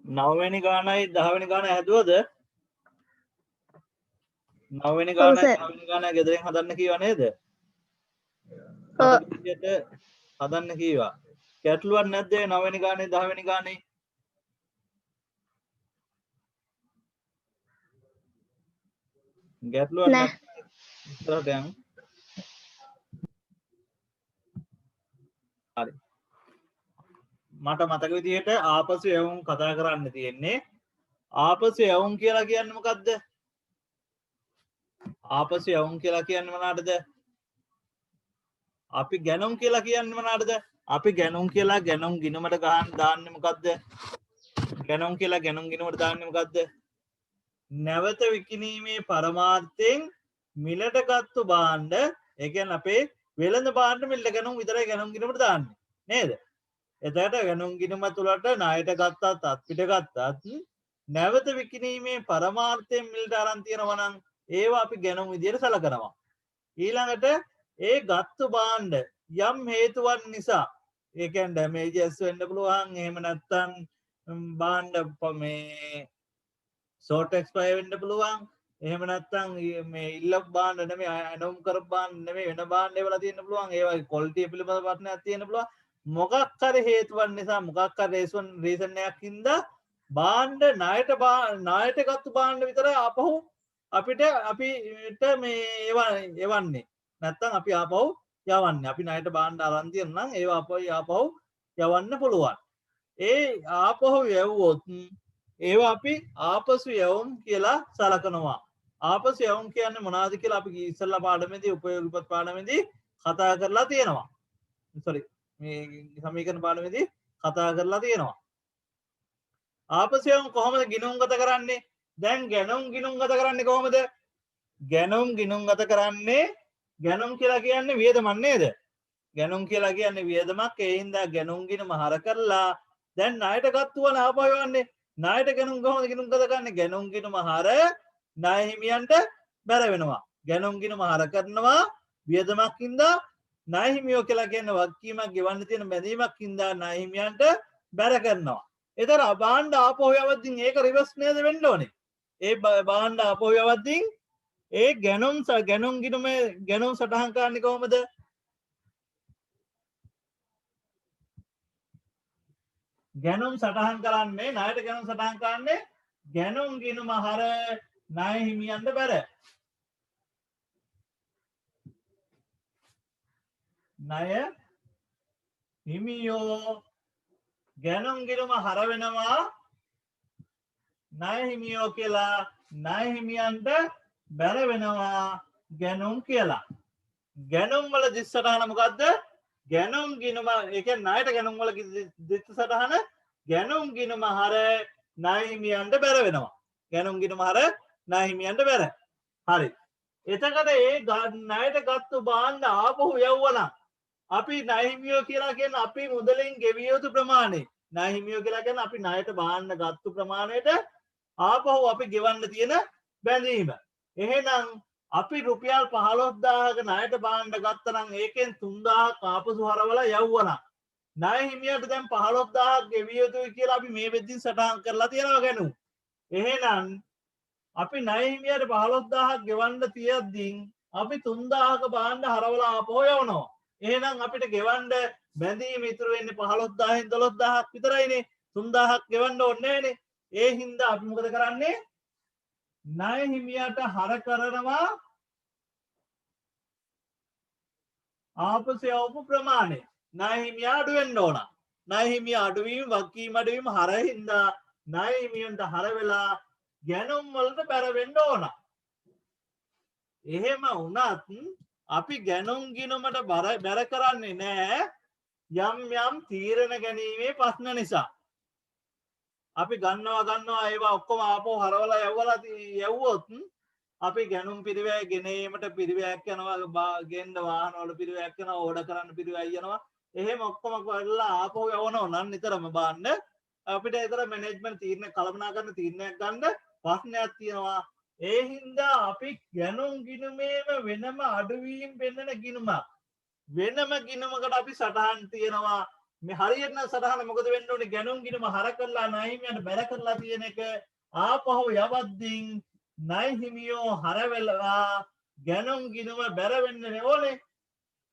9 වෙනි ගානයි 10 වෙනි ගාන හැදුවද? 9 වෙනි ඔව් ගානයි සර් 10 වෙනි ගානයි ගෙදරින් හදන්න කීවා නේද? ඔව් මතක විදියට හදන්න කීවා. ගැටලුවක් නැද්ද 9 වෙනි ගානේ 10 වෙනි ගානේ? ගැටලුවක් නෑ නැත්නම් ඉස්සරහට යමු. හරි. මට මතක විදියට ආපසු යවුම් කතා කරන්න තියෙන්නේ. ආපසු යවුම් කියලා කියන්නේ මොකද්ද? ආපසු යවුම් කියලා කියන්නේ මොනවටද? අපි ගැනුම් කියලා කියන්නේ මොනවටද? අපි ගැනුම් කියලා ගැනුම් ගිණුමට ගහන්න දාන්නේ මොකද්ද? ගැනුම් කියලා ගැනුම් ගිණුමට දාන්නේ මොකද්ද? නැවත විකිණීමේ පරමාර්ථයෙන් මිලට ගත්තු භාණ්ඩ, ඒ කියන්නේ අපේ වෙළඳ භාණ්ඩ මිලට ගැනුම් විතරයි ගැනුම් ගිණුමට දාන්නේ. නේද? එතකොට ගැනුම් ගිණුම තුලට ණයට ගත්තත් අත්පිට ගත්තත් නැවත විකිණීමේ පරමාර්ථයෙන් මිලට අරන් තියෙනවා නම් ඒවා අපි ගැනුම් විදියට සලකනවා. ඊළඟට ඒ ගත්තු භාණ්ඩ යම් හේතුවක් නිසා ඒ කියන්නේ ඩැමේජස් වෙන්න පුළුවන්. එහෙම නැත්නම් භාණ්ඩ මේ ෂෝට් එක්ස්පයර් වෙන්න පුළුවන්. එහෙම නැත්නම් මේ ඉල්ලප් භාණ්ඩ නෙමෙයි ඇනොම් කරපු භාණ්ඩ නෙමෙයි වෙන භාණ්ඩ වල තියෙන්න පුළුවන්. ඒවා ක්වොලිටි පිළිබඳ ප්‍රශ්නයක් තියෙන්න පුළුවන්. මොකක් හරි හේතුවක් නිසා මොකක් හරි රීසන් එකක් හින්දා භාණ්ඩ ණයට ගත්තු භාණ්ඩ විතරයි ආපහු අපිට මේ එවන්නේ. නැත්තම් අපි ආපහු යවන්නේ. අපි ණයට භාණ්ඩ අරන් තියෙනවා නම් ඒවා ආපහු යවන්න පුළුවන්. ඒ ආපහු යවුවොත් ඒවා අපි ආපසු යවුම් කියලා සලකනවා. ආපසු යවුම් කියන්නේ මොනවද කියලා අපි ඉස්සෙල්ලා පාඩමේදී උපයෝගීපත් පාඩමේදී කතා කරලා තියෙනවා. සෝරි මේ සමීකරණ පාඩමේදී කතා කරලා තියෙනවා. ආපසු යවුම් කොහොමද ගිණුම්ගත කරන්නේ? දැන් ගැනුම් ගිණුම්ගත කරන්නේ කොහොමද? ගැනුම් ගිණුම්ගත කරන්නේ ගැනුම් කියලා කියන්නේ වියදමක් නේද? ගැනුම් කියලා කියන්නේ වියදමක්. ඒ හින්දා ගැනුම් ගිණුම හර කරලා දැන් ණයට ගත්තුවන ආපහු යවන්නේ. ණයට ගැනුම් කොහොමද ගිණුම්ගත කරන්නේ? ගැනුම් ගිණුම හර ණය හිමියන්ට බැර වෙනවා. ගැනුම් ගිණුම හර කරනවා වියදමක් හින්දා ණය හිමියෝ කියලා කියන්නේ වගකීමක් ගෙවන්න තියෙන බැඳීමක් හින්දා ණය හිමියන්ට බැර කරනවා. එතන භාණ්ඩ ආපහු යවද්දී ඒක රිවර්ස් නේද වෙන්න ඕනේ. ඒ භාණ්ඩ ආපහු යවද්දී ඒ ගැනුම් ගිණුමේ ගැනුම් සටහන් කරන්නේ කොහොමද? ගැනුම් සටහන් කරන්නේ ණයට ගැනුම් සටහන් කරන්නේ ගැනුම් ගිණුම හර ණය හිමියන්ට බැර. ණය හිමියෝ ගැනුම් ගිණුම හර වෙනවා ණය හිමියෝ කියලා ණය හිමියන්ට බැර වෙනවා ගැනුම් කියලා. ගැනුම් වල දිස් සටහන මොකද්ද? ගැනුම් ගිණුම ඒ කියන්නේ ණයට ගැනුම් වල දිස් සටහන ගැනුම් ගිණුම හර ණය හිමියන්ට බැර වෙනවා. ගැනුම් ගිණුම හර ණය හිමියන්ට බැර. හරි. එතකොට ඒ ණයට ගත්තු භාණ්ඩ ආපහු යවුවනම් අපි ණය හිමියෝ කියලා කියන්නේ අපි මුදලින් ගෙවිය යුතු ප්‍රමාණය. ණය හිමියෝ කියලා කියන්නේ අපි ණයට භාණ්ඩ ගත්තු ප්‍රමාණයට ආපහු අපි ගෙවන්න තියෙන බැඳීම. එහෙනම් අපි රුපියල් 15000ක ණයට භාණ්ඩ ගත්තනම් ඒකෙන් 3000ක් ආපසු හරවලා යවුවනම් ණය හිමියට දැන් 15000ක් ගෙවිය යුතුයි කියලා අපි මේ වෙද්දී සටහන් කරලා තියෙනවා ගැනු. එහෙනම් අපි ණය හිමියට 15000ක් ගෙවන්න තියද්දී අපි 3000ක භාණ්ඩ හරවලා ආපහු යවනවා. එහෙනම් අපිට ගෙවන්න බැඳීම ඉතුරු වෙන්නේ 15000න් 12000ක් විතරයිනේ. 3000ක් ගෙවන්න ඕනේ නැහනේ. ඒ හින්දා අපි මොකද කරන්නේ? ණය හිමියට හර කරනවා ආපසු යවපු ප්‍රමාණය. ණය හිමියා අඩු වෙන්න ඕන. ණය හිමියා අඩුවීම වගකීම් අඩුවීම හර හින්දා ණය හිමියන්ට හර වෙලා ගැනුම් වලට බැර වෙන්න ඕන. එහෙම වුණත් අපි ගැනුම් ගිණුමට බැර කරන්නේ නැහැ යම් තීරණ ගැනීමේ ප්‍රශ්න නිසා. අපි ගන්නවා ඒවා ඔක්කොම ආපහු හරවලා යවුවොත් අපි ගැනුම් පිරිවැය ගෙනීමට පිරිවැයක් යනවා ගෙන්න වාහන වල පිරිවැයක් යනවා ඕඩර් කරන්න පිරිවැය යනවා. එහෙම ඔක්කොම කරලා ආපහු යවනවා නම් නිතරම බාන්න අපිට ඒතර මැනේජ්මන්ට් තීරණ කළමනාකරන තීරණයක් ගන්න ප්‍රශ්නයක් තියෙනවා. ඒ හින්දා අපි ගැනුම් ගිණුමේම වෙනම අඩුවීම් පෙන්වන ගිණුමක් වෙනම ගිණුමකට අපි සටහන් තියෙනවා මේ හරියට නම් සටහන මොකද වෙන්න ඕනේ ගැනුම් ගිණුම හර කරලා ණය හිමියන්ට බැර කරලා තියෙන එක ආපහු යවද්දී ණය හිමියෝ හර වෙලා ගැනුම් ගිණුම බැර වෙන්න ඕනේ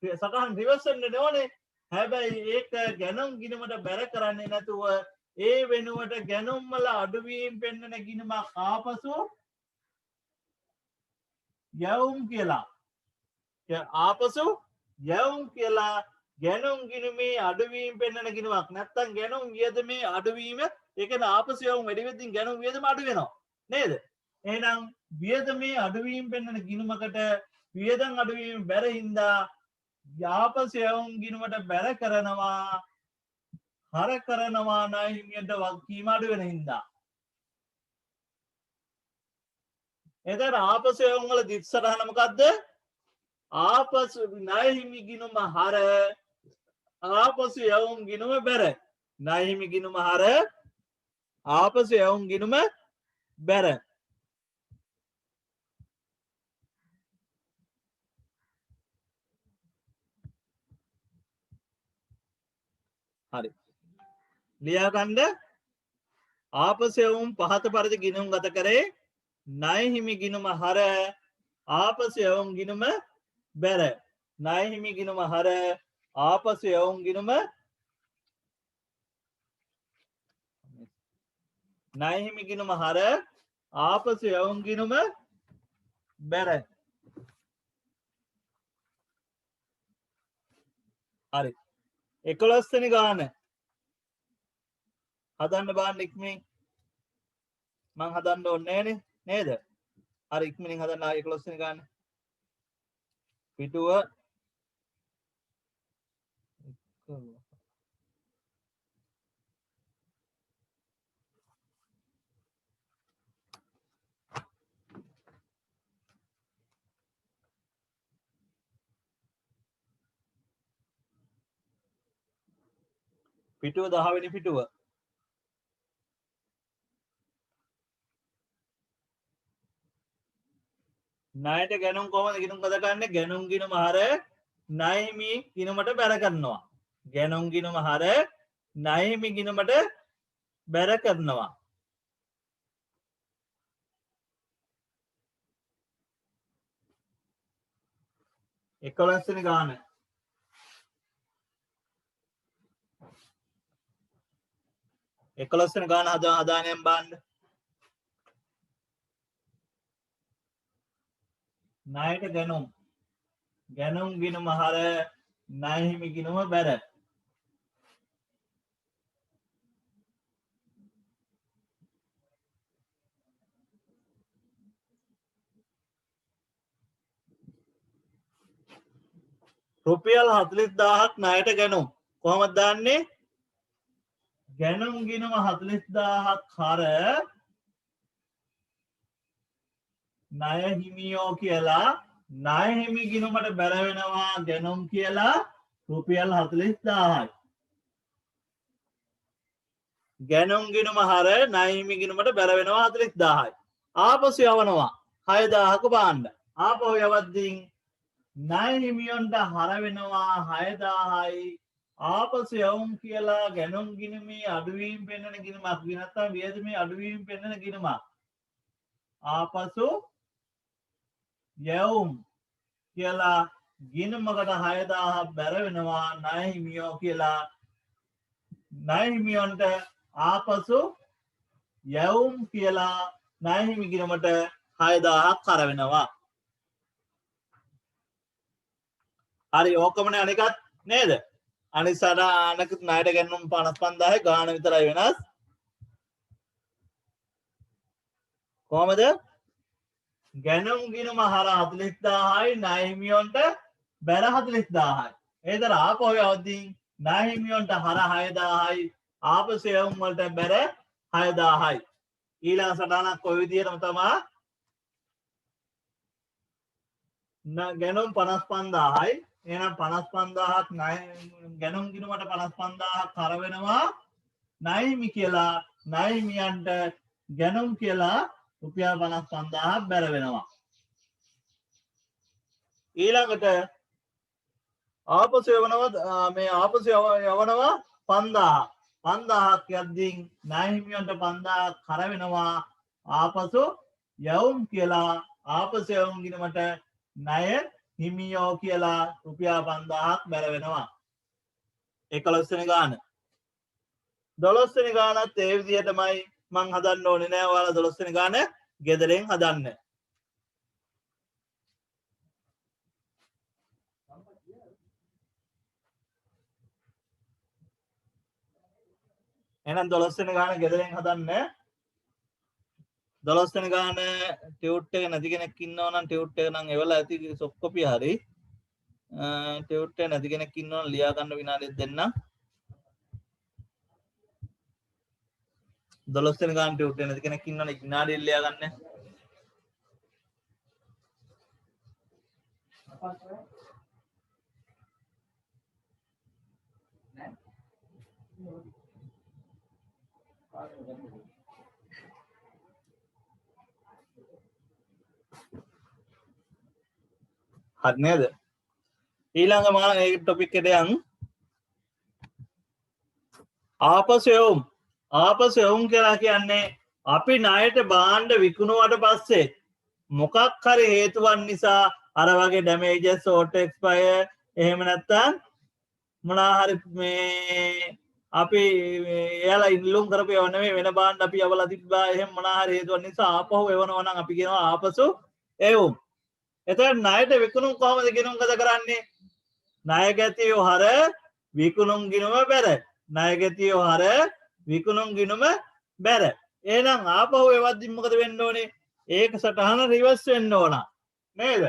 සටහන් රිවර්ස් වෙන්න ඕනේ හැබැයි ඒක ගැනුම් ගිණුමට බැර කරන්නේ නැතුව ඒ වෙනුවට ගැනුම් වල අඩුවීම් පෙන්වන ගිණුමක් ආපසු යවුම් කියලා ආපසු යවුම් කියලා ගැනුම් ගිණුමේ අඩුවීම් පෙන්වන ගිණුමක් නැත්තම් ගැනුම් වියදමේ අඩුවීම ඒ කියන්නේ ආපසු යවුම් වැඩි වෙද්දී ගැනුම් වියදම අඩු වෙනවා නේද එහෙනම් වියදමේ අඩුවීම් පෙන්වන ගිණුමකට වියදම් අඩුවීම බැර හින්දා ආපසු යවුම් ගිණුමට බැර කරනවා හර කරනවා ණය හිමියන්ට වගකීම අඩු වෙන හින්දා එතන ආපසු යවුම් වල දිස් සටහන මොකද්ද ආපසු ණය හිමි ගිණුම හර ආපසු යවුම් ගිණුම බැර ණය හිමි ගිණුම හර ආපසු යවුම් ගිණුම බැර හරි ලියා ගන්න ආපසු යවුම් පහත පරිදි ගිණුම් ගත කරේ ණය හිමි ගිණුම හර ආපසු යවුම් ගිණුම බැර ණය හිමි ගිණුම හර ආපසු යවුම් ගිණුම ණය හිමි ගිණුම හර ආපසු යවුම් ගිණුම බැර හරි 11 වෙනි ගාන හදන්න බාන්න ඉක්මනින් මං හදන්න ඕනේ නේද හරි ඉක්මනින් හදන්න 11 වෙනි ගාන පිටුව පිටුව 10 වෙනි පිටුව ණයට ගැනුම් කොහොමද ගිණුම් ගත කරන්නේ ගැනුම් ගිණුම හර ණය හිමි ගිණුමට බැර කරනවා ගැනුම් ගිණුම හර ණය හිමි ගිණුමට බැර කරනවා එකොළොස්වෙනි ගාන එකොළොස්වෙනි ගාන හදානයෙන් බාන්න ණයට ගැනුම් ගැනුම් ගිණුම හර ණය හිමි ගිණුම බැර රුපියල් 40000ක් ණයට ගැනුම් කොහොමද දාන්නේ ගැනුම් ගිණුම 40000ක් හර ණය හිමියෝ කියලා ණය හිමි ගිණුමට බැර වෙනවා ගැනුම් කියලා රුපියල් 40000යි ගැනුම් ගිණුම හර ණය හිමි ගිණුමට බැර වෙනවා 40000යි ආපසු යවනවා 6000ක බාන්න ආපහු යවද්දී ණය හිමියන්ට හර වෙනවා 6000යි ආපසු යවුම් කියලා ගැනුම් ගිණුමේ අඩුවීම් පෙන්වන ගිණුමක් නැත්නම් වියදමේ අඩුවීම් පෙන්වන ගිණුමක් ආපසු යවුම් කියලා ගිණුමකට 6000ක් බැර වෙනවා ණය හිමියෝ කියලා ණය හිමියන්ට ආපසු යවුම් කියලා ණය හිමි ගිණුමට 6000ක් කර වෙනවා හරි ඕකමනේ අනිකත් නේද අනිත් අනක ණයට ගැනුම් 55000 ගාන විතරයි වෙනස් කොහමද ගැනුම් ගිණුම හර 40000යි ණය හිමියන්ට බැර 40000යි ඒතර ආපහු යවද්දී ණය හිමියන්ට හර 6000යි ආපසු යවුම් වලට බැර 6000යි ඊළඟ සටහනක් ඔය විදිහටම තමයි ගැනුම් 55000යි එහෙනම් 55000ක් ණය ගැනුම් ගිණුමට 55000ක් කර වෙනවා ණය හිමි කියලා ණය හිමියන්ට ගැනුම් කියලා රුපියල් 55000ක් බැර වෙනවා ඊළඟට ආපසු යවනවා මේ ආපසු යවනවා 5000ක් යද්දී ණය හිමියන්ට 5000ක් කර වෙනවා ආපසු යවුම් කියලා ආපසු යවුම් ගිණුමට ණය හිමියෝ කියලා රුපියල් 5000ක් බැර වෙනවා 11 වෙනි ගාන 12 වෙනි ගානත් ඒ විදිහටමයි මං හදන්න ඕනේ නෑ ඔයාලා 12 වෙනි ගාන ගෙදරින් හදන්න එහෙනම් 12 වෙනි ගාන ගෙදරින් හදන්න 12 වෙනි ගාන ටියුට් එක නැති කෙනෙක් ඉන්නවා නම් ටියුට් එක නම් එවලා ඇති සොෆ්ට් කොපි හරි ටියුට් එක නැති කෙනෙක් ඉන්නවා නම් ලියා ගන්න විනාඩියක් දෙන්නම් 12 වෙනි ගාන ටියුට් එක නැති කෙනෙක් ඉන්නවා නම් විනාඩියක් ලියා ගන්න හරි නේද ඊළඟ මම මේ ටොපික් එකට යන් ආපසු යවුම් කියලා කියන්නේ අපි ණයට භාණ්ඩ විකුණුවට පස්සේ මොකක් හරි හේතුවක් නිසා අර වගේ ඩැමේජස් ඕටෝ එක්ස්පයර් එහෙම නැත්නම් මොනවා හරි මේ අපි එයාලා ඉල්ලුම් කරපු ඒවා නෙමෙයි වෙන භාණ්ඩ අපි යවලා තිබ්බා එහෙම මොනවා හරි හේතුවක් නිසා ආපහු එවනවා නම් අපි කියනවා ආපසු එවුම් එතකොට ණයට විකුණුම් කොහොමද ගිණුම් ගත කරන්නේ ණය ගැතියෝ හර විකුණුම් ගිණුම බැර ණය ගැතියෝ හර විකුණුම් ගිණුම බැර එහෙනම් ආපහු එවද්දි මොකද වෙන්න ඕනේ ඒක සටහන රිවර්ස් වෙන්න ඕන නේද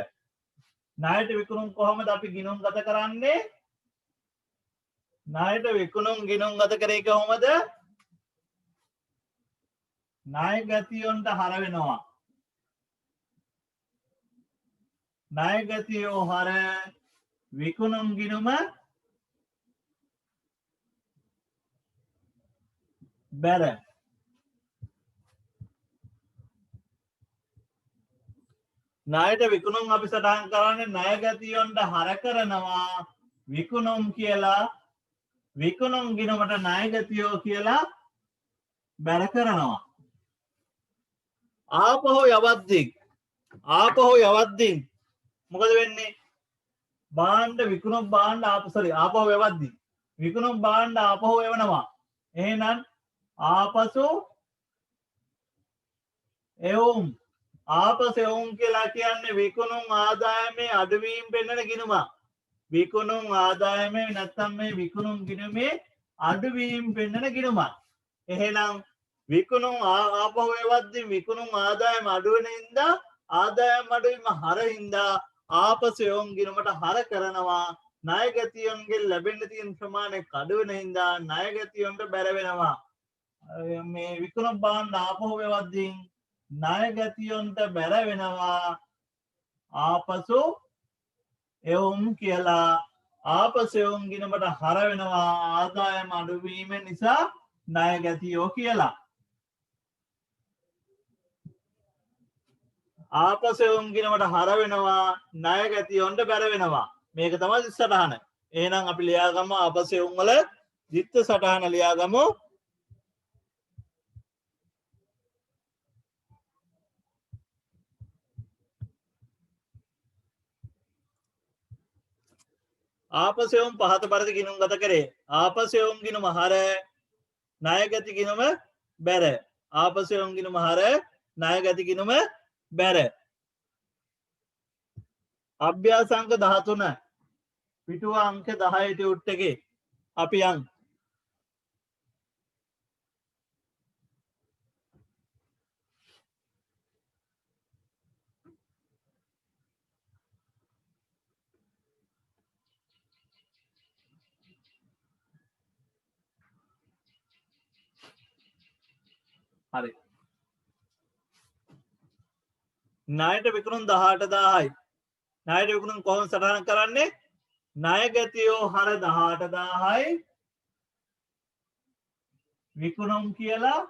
ණයට විකුණුම් කොහොමද අපි ගිණුම් ගත කරන්නේ ණයට විකුණුම් ගිණුම් ගත කරේ කොහොමද ණය ගැතියොන්ට හර වෙනවා ණය ගැතියෝ හර විකුණුම් ගිණුම බැර ණයට විකුණුම් අපි සටහන් කරන්නේ ණය ගැතියොන්ට හර කරනවා විකුණුම් කියලා විකුණුම් ගිණුමට ණය ගැතියෝ කියලා බැර කරනවා ආපහු යවද්දී මොකද වෙන්නේ භාණ්ඩ විකුණුම් භාණ්ඩ ආපහු යවද්දී විකුණුම් භාණ්ඩ ආපහු එවනවා එහෙනම් ආපසු එවුම් කියලා කියන්නේ විකුණුම් ආදායමේ අඩුවීම පෙන්වන ගිණුම විකුණුම් ආදායමේ නැත්නම් මේ විකුණුම් ගිණුමේ අඩුවීම පෙන්වන ගිණුම එහෙනම් විකුණුම් ආපහු එවද්දී විකුණුම් ආදායම අඩු වෙන හින්දා ආදායම අඩුවීම හර හින්දා ආපසු එවුම් ගිණුමට හර කරනවා ණය ගැතියොන්ගෙන් ලැබෙන්න තියෙන ප්‍රමාණය අඩු වෙන හින්දා ණය ගැතියොන්ට බැර වෙනවා මේ විකුණුම් භාණ්ඩ ආපහු එවද්දී ණය ගැතියොන්ට බැර වෙනවා ආපසු එවුම් කියලා ආපසු එවුම් ගිණුමට හර වෙනවා ආදායම අඩුවීම නිසා ණය ගැතියෝ කියලා ආපසු එවුම් ගිණුමට හර වෙනවා ණය ගැතියොන්ට බැර වෙනවා මේක තමයි සටහන එහෙනම් අපි ලියාගමු ආපසු එවුම් වල ද්විත්ව සටහන ලියාගමු ආපසු එවුම් පහත පරිදි ගිණුම් ගත කරේ ආපසු එවුම් ගිණුම හර ණය ගැති ගිණුම බැර ආපසු එවුම් ගිණුම හර ණය ගැති ගිණුම බැර අභ්‍යාස අංක 13 පිටුව අංක 10 ටියුට් එකේ අපි යන් හරි ණයට විකුණුම් 18000යි ණයට විකුණුම් කොහොමද සටහන් කරන්නේ ණය ගැතියෝ හර 18000යි විකුණුම් කියලා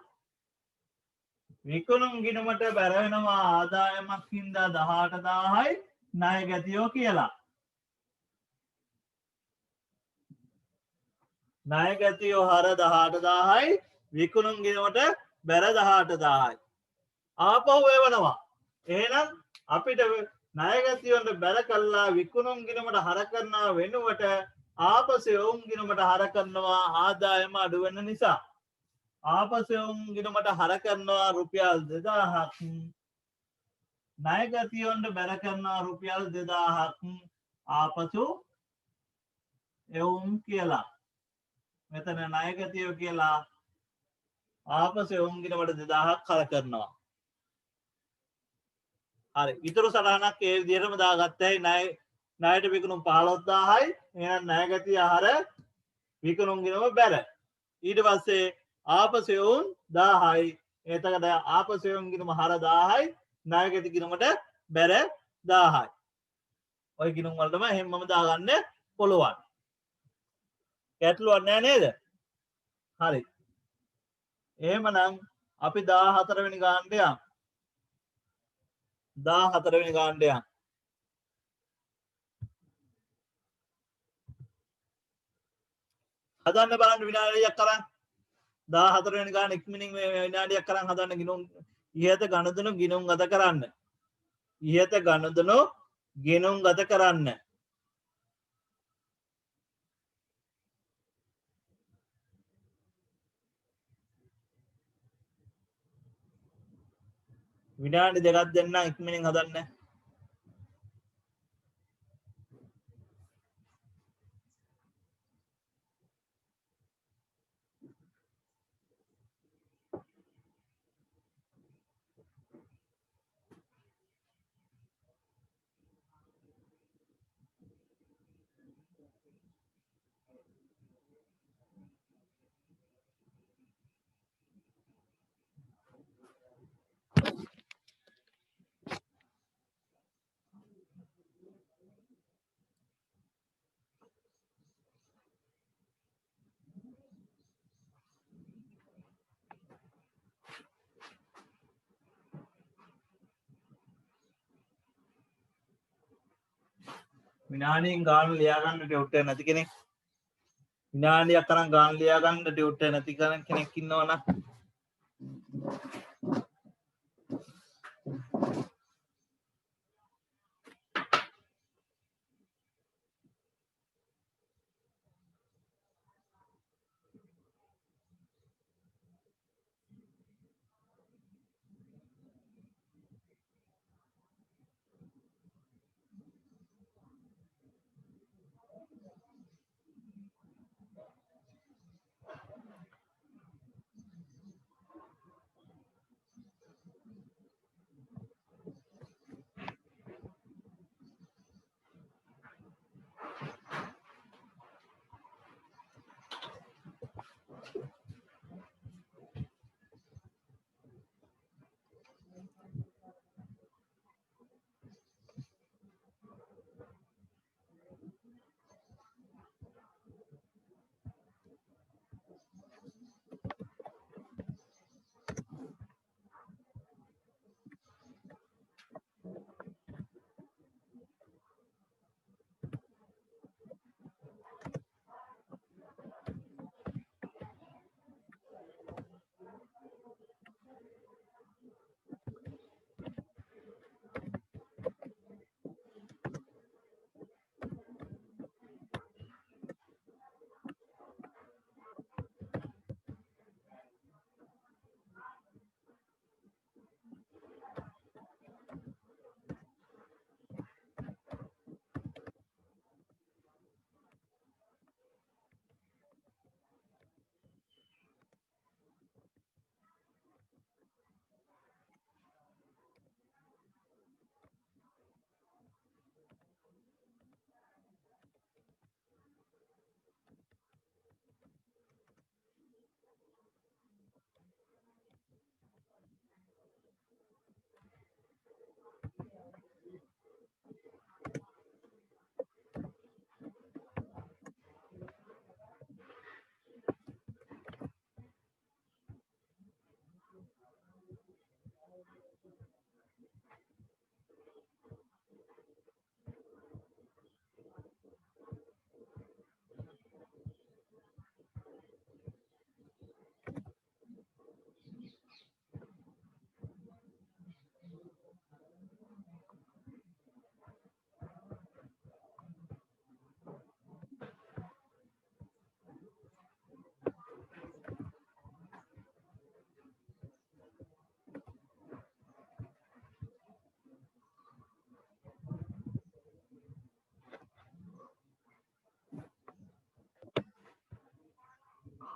විකුණුම් ගිණුමට බැර වෙනවා ආදායමක් හින්දා 18000යි ණය ගැතියෝ කියලා ණයගැතියෝ හර 18,000යි විකුණුම් ගිණුමට බැර 18,000යි. ආපහු එවනවා. එහෙනම් අපිට ණයගැතියොන්ට බැර කළා විකුණුම් ගිණුමට හර කරනවා වෙනුවට ආපසු එවුම් ගිණුමට හර කරනවා ආදායම අඩු වෙන නිසා. ආපසු එවුම් ගිණුමට හර කරනවා රුපියල් 2000ක්. ණයගැතියොන්ට බැර කරනවා රුපියල් 2000ක්. ආපසු එවුම් කියලා. මෙතන ණයගැතියෝ කියලා ආපසු එවුම් ගිණුමට 2000ක් හර කරනවා. හරි ඉතුරු සටහනක් ඒ විදිහටම දාගත්තයි ණයට විකුණුම් 15000යි එහෙනම් ණයගැතිය හර විකුණුම් ගිණුම බැර ඊට පස්සේ ආපසු එවුම් 1000යි එතකොට ආපසු එවුම් ගිණුම හර 1000යි ණයගැති ගිණුමට බැර 1000යි ඔය ගිණුම් වලටම හැමම දාගන්න පුළුවන් ගැටලුවක් නෑ නේද හරි එහෙමනම් අපි 14 වෙනි ගානට යමු 14 වෙනි ගානට යමු හදන්න බලන්න විනාඩියක් කරන් 14 වෙනි ගාන ඉක්මනින් මේ විනාඩියක් කරන් හදන්න ගිණුම් ඉහත ගණදෙනු ගිණුම් ගත කරන්න ඉහත ගණදෙනු ගිණුම් ගත කරන්න විනාඩි දෙකක් දෙන්න ඉක්මනින් හදන්න විනාඩියෙන් ගාන ලියා ගන්න ටියුට් එක නැති කෙනෙක් විනාඩියක් තරම් ගාන ලියා ගන්න ටියුට් එක නැති කෙනෙක් ඉන්නවනම්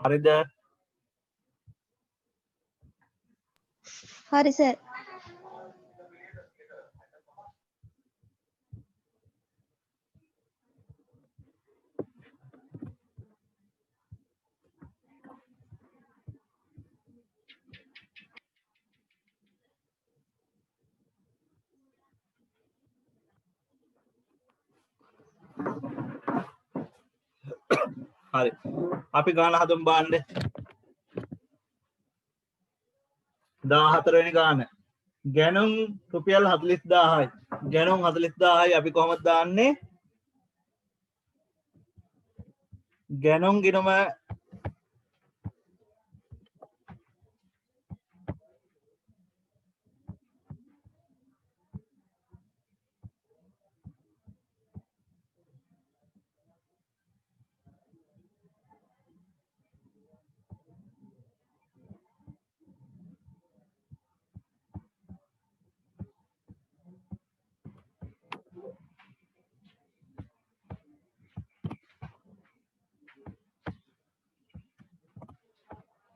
හරිද? හරි සර්. හරි. අපි ගාන හදමු බලන්න. 14 වෙනි ගාන. ගැනුම් රුපියල් 40000යි. ගැනුම් 40000යි අපි කොහොමද දාන්නේ? ගැනුම් ගිණුම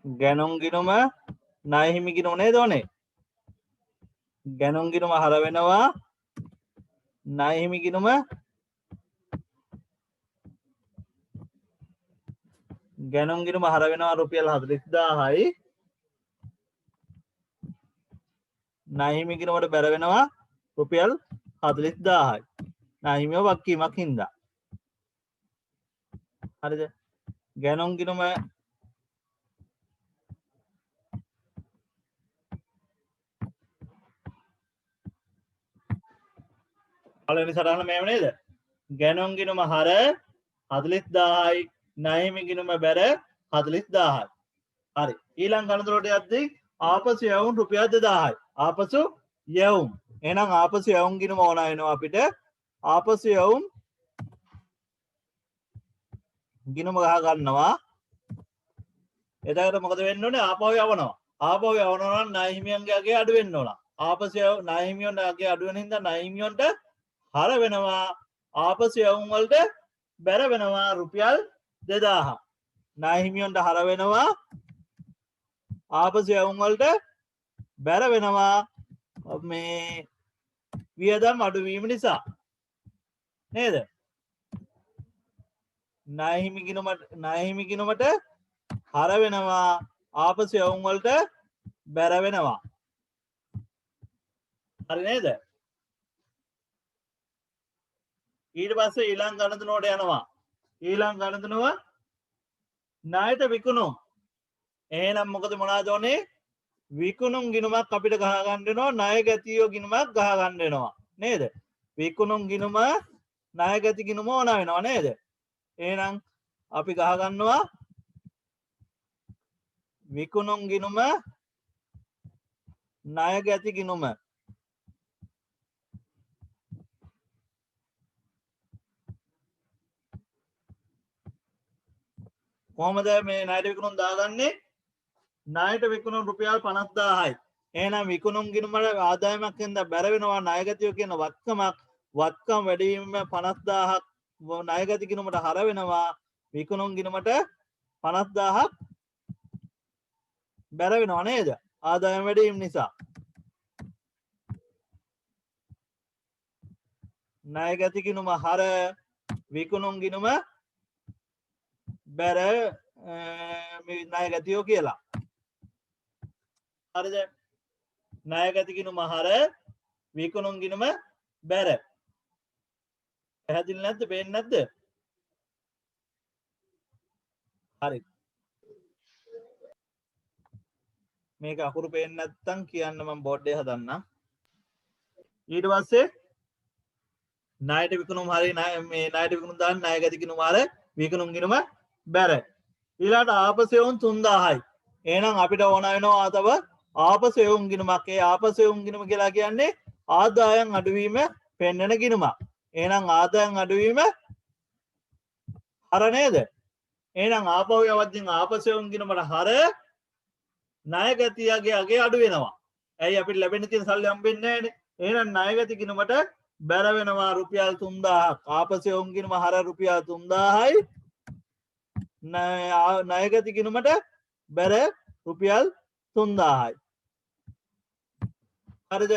ගැනුම් ගිණුම ණය හිමි ගිණුම නේද ඕනේ? ගැනුම් ගිණුම හර වෙනවා ණය හිමි ගිණුම ගැනුම් ගිණුම හර වෙනවා රුපියල් 40000යි. ණය හිමි ගිණුමට බැර වෙනවා රුපියල් 40000යි. ණය හිමිව වක්කීමක් හින්දා. හරිද? ගැනුම් ගිණුම පළවෙනි සටහන මේව නේද? ගැනුම් ගිණුම හර 40000යි ණය හිමි ගිණුම බැර 40000යි. හරි. ඊළඟ ගණතුරට යද්දී ආපසු යවුම් රුපියල් 2000යි. ආපසු යවුම්. එහෙනම් ආපසු යවුම් ගිණුම ඕන වෙනවා අපිට. ආපසු යවුම් ගිණුම ගහ ගන්නවා. එතකොට මොකද වෙන්න ඕනේ? ආපහු යවනවා. ආපහු යවනවා නම් ණය හිමියන්ගේ අගේ අඩු වෙන්න ඕන. ආපසු ණය හිමියන්ගේ අගේ අඩු වෙන හින්දා ණය හිමියන්ට හර වෙනවා. ආපසු යවුම් වලට බැර වෙනවා රුපියල් 2000. ණය හිමියන්ට හර වෙනවා. ආපසු යවුම් වලට බැර වෙනවා මේ වියදම් අඩුවීම නිසා. නේද? ණය හිමි ගිණුමට හර වෙනවා. ආපසු යවුම් වලට බැර වෙනවා. හරි නේද? ඊට පස්සේ ඊළඟ ගණතුනට යනවා. ඊළඟ ගණතුනව ණයට විකුණුම්. එහෙනම් මොකද මොනවද ඕනේ? විකුණුම් ගිණුමක් අපිට ගහ ගන්න වෙනවා. ණය ගැතියෝ ගිණුමක් ගහ ගන්න වෙනවා. නේද? විකුණුම් ගිණුම ණය ගැති ගිණුම ඕන වෙනවා නේද? එහෙනම් අපි ගහ ගන්නවා විකුණුම් ගිණුම ණය ගැති ගිණුම. කොහොමද මේ ණයට විකුණුම් දාගන්නේ? ණයට විකුණුම් රුපියල් 50000යි. එහෙනම් විකුණුම් ගිණුමට ආදායමක් හින්දා බැර වෙනවා ණය ගැතියෝ කියන වත්කමක්. වත්කම් වැඩි වීම 50000ක් ණය ගැති ගිණුමට හර වෙනවා. විකුණුම් ගිණුමට 50000ක් බැර වෙනවා නේද? ආදායම වැඩි වීම නිසා. ණය ගැති ගිණුම හර විකුණුම් ගිණුම බැර මේ ණය ගැතියෝ කියලා. හරිද? ණය ගැති ගිණුම හර විකුණුම් ගිණුම බැර. පැහැදිලි නැද්ද? පේන්නේ නැද්ද? හරි. මේක අකුරු පේන්නේ නැත්තම් කියන්න මම බෝඩ් එක හදන්නම්. ඊට පස්සේ ණයට විකුණුම් හරි මේ ණයට විකුණුම් දාන්න ණය ගැති ගිණුම හර විකුණුම් ගිණුම බැර. ඊළාට ආපසු යවුම් 3000යි. එහෙනම් අපිට ඕන වෙනවා තව ආපසු යවුම් ගිණුමක්. ඒ ආපසු යවුම් ගිණුම කියලා කියන්නේ ආදායම් අඩුවීම පෙන්වන ගිණුමක්. එහෙනම් ආදායම් අඩුවීම හර නේද? එහෙනම් ආපහු යවද්දී ආපසු යවුම් ගිණුමට හර ණය ගැතියගේ අගේ අඩු වෙනවා. ඇයි අපිට ලැබෙන්න තියෙන සල්ලි හම්බෙන්නේ නැහැනේ. එහෙනම් ණය ගැති ගිණුමට බැර වෙනවා රුපියල් 3000ක්. ආපසු යවුම් ගිණුම හර රුපියල් 3000යි. ණයගැති ගිණුමට බැර රුපියල් 3000යි. හරිද?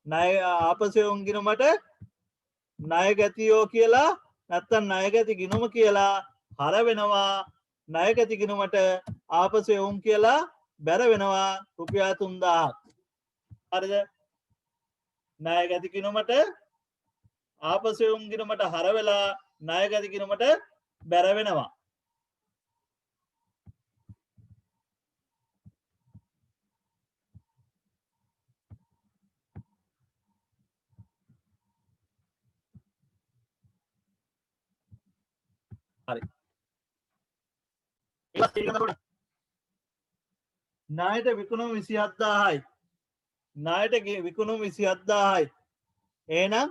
ණය ආපසු ගිණුමට ණයගැතියෝ කියලා නැත්තම් ණයගැති ගිණුම කියලා හර වෙනවා. ණයගැති ගිණුමට ආපසු එවුම් කියලා බැර වෙනවා රුපියල් 3000ක්. හරිද? ණයගැති ගිණුමට ආපසු එවුම් ගිණුමට හර වෙලා ණයගැති ගිණුමට බැර වෙනවා. හරි. ණයට විකුණුම් 27000යි. ණයට විකුණුම් 27000යි. එහෙනම්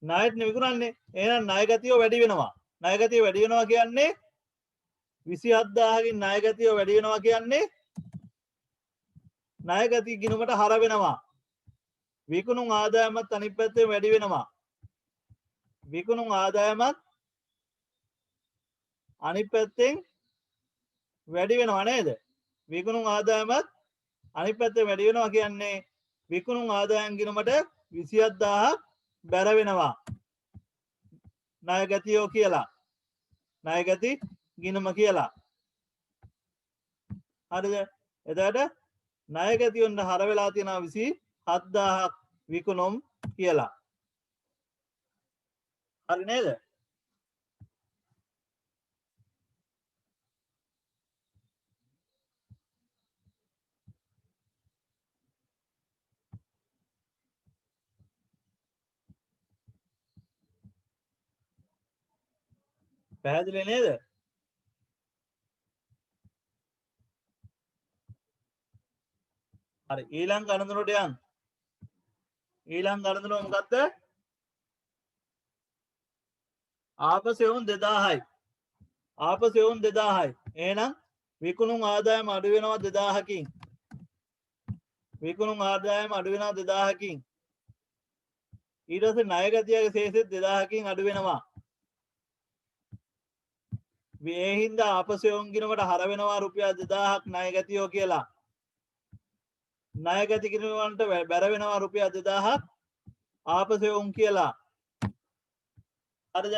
ණයට විකුණන්නේ. එහෙනම් ණයගැතියෝ වැඩි වෙනවා. ණයගැතිය වැඩි වෙනවා කියන්නේ 27000කින් ණයගැතියෝ වැඩි වෙනවා කියන්නේ ණයගැති ගිණුමට හර වෙනවා. විකුණුම් ආදායමත් අනිත් පැත්තෙන් වැඩි වෙනවා. විකුණුම් ආදායමත් අනිත් පැත්තෙන් වැඩි වෙනවා නේද? විකුණුම් ආදායමත් අනිත් පැත්තෙන් වැඩි වෙනවා කියන්නේ විකුණුම් ආදායම් ගිණුමට 27000ක් බැර වෙනවා. ණයගැතියෝ කියලා. ණයගැති ගිණුම කියලා. හරිද? එතකොට ණයගැතියොන්ට හර වෙලා තියෙනවා 27000ක් විකුණුම් කියලා. හරි නේද? පැහැදිලි නේද? හරි ඊළඟ ගණනුවට යන්න. ඊළඟ ගණනුව මොකද්ද? ආපසු එවුන් 2000යි. ආපසු එවුන් 2000යි. එහෙනම් විකුණුම් ආදායම අඩු වෙනවා 2000කින්. විකුණුම් ආදායම අඩු වෙනවා 2000කින්. ඊට පස්සේ ණයගැතියගේ ශේෂෙත් 2000කින් අඩු වෙනවා. ඒ හින්දා ආපසු එවුන් ගිණුමට හර වෙනවා රුපියල් 2000ක් ණයගැතියෝ කියලා. ණයගැති ගිණුමන්ට බැර වෙනවා රුපියල් 2000ක් ආපසු එවුන් කියලා. හරිද?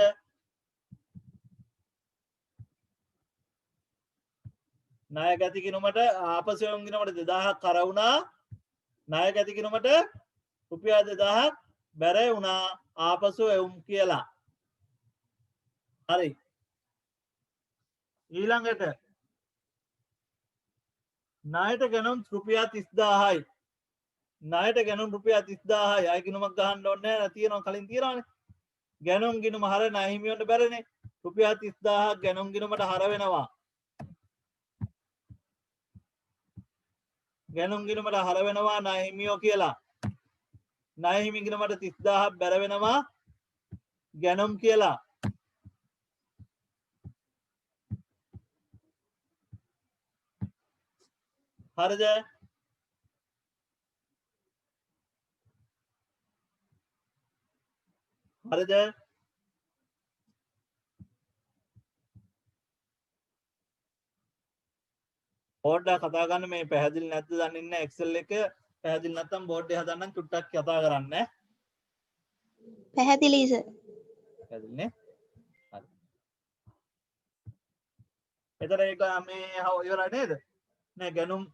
ණයගැති ගිණුමට ආපසු එවුන් ගිණුමට 2000ක් කර වුණා. ණයගැති ගිණුමට රුපියල් 2000ක් බැර වුණා ආපසු එවුම් කියලා. හරි. ඊළඟට ණයට ගැනුම් රුපියල් 30000යි. ණයට ගැනුම් රුපියල් 30000යි. අය ගිණුමක් ගහන්න ඕනේ නැහැ. තියෙනවා කලින් තියෙනවානේ. ගැනුම් ගිණුම හර ණය හිමියන්ට බැරනේ. රුපියල් 30000ක් ගැනුම් ගිණුමට හර වෙනවා. ගැනුම් ගිණුමට හර වෙනවා ණය හිමියෝ කියලා. ණය හිමි ගිණුමට 30000ක් බැර වෙනවා ගැනුම් කියලා. හරිද? හරිද? බෝඩ්ඩක් කතා ගන්න මේ පැහැදිලි නැද්ද දන්නේ නැහැ. Excel එක පැහැදිලි නැත්නම් බෝඩ් එක හදන්න චුට්ටක් කතා කරන්න. පැහැදිලි සර්. පැහැදිලිනේ? හරි. එතන ඒක මේ ඉවරයි නේද? නෑ ගැනුම්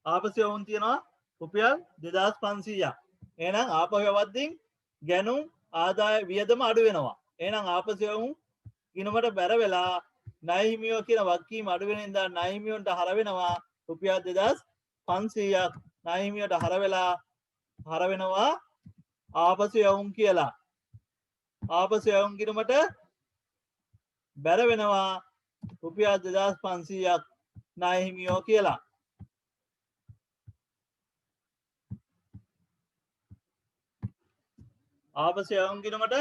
ආපසු වුන් තියනවා රුපියල් 2500ක්. එහෙනම් ආපහු යවද්දී ගැනුම් ආදාය වියදම අඩු වෙනවා. එහෙනම් ආපසු වුන් ගිණුමට බැර වෙලා ණය හිමියෝ කියන වගකීම අඩු වෙන නිසා ණය හිමියන්ට හර වෙනවා රුපියල් 2500ක්. ණය හිමියට හර වෙනවා ආපසු යවුම් කියලා. ආපසු යවුම් ගිණුමට බැර වෙනවා රුපියල් 2500ක් ණය හිමියෝ කියලා. ආපසු යවුම් ගිණුමට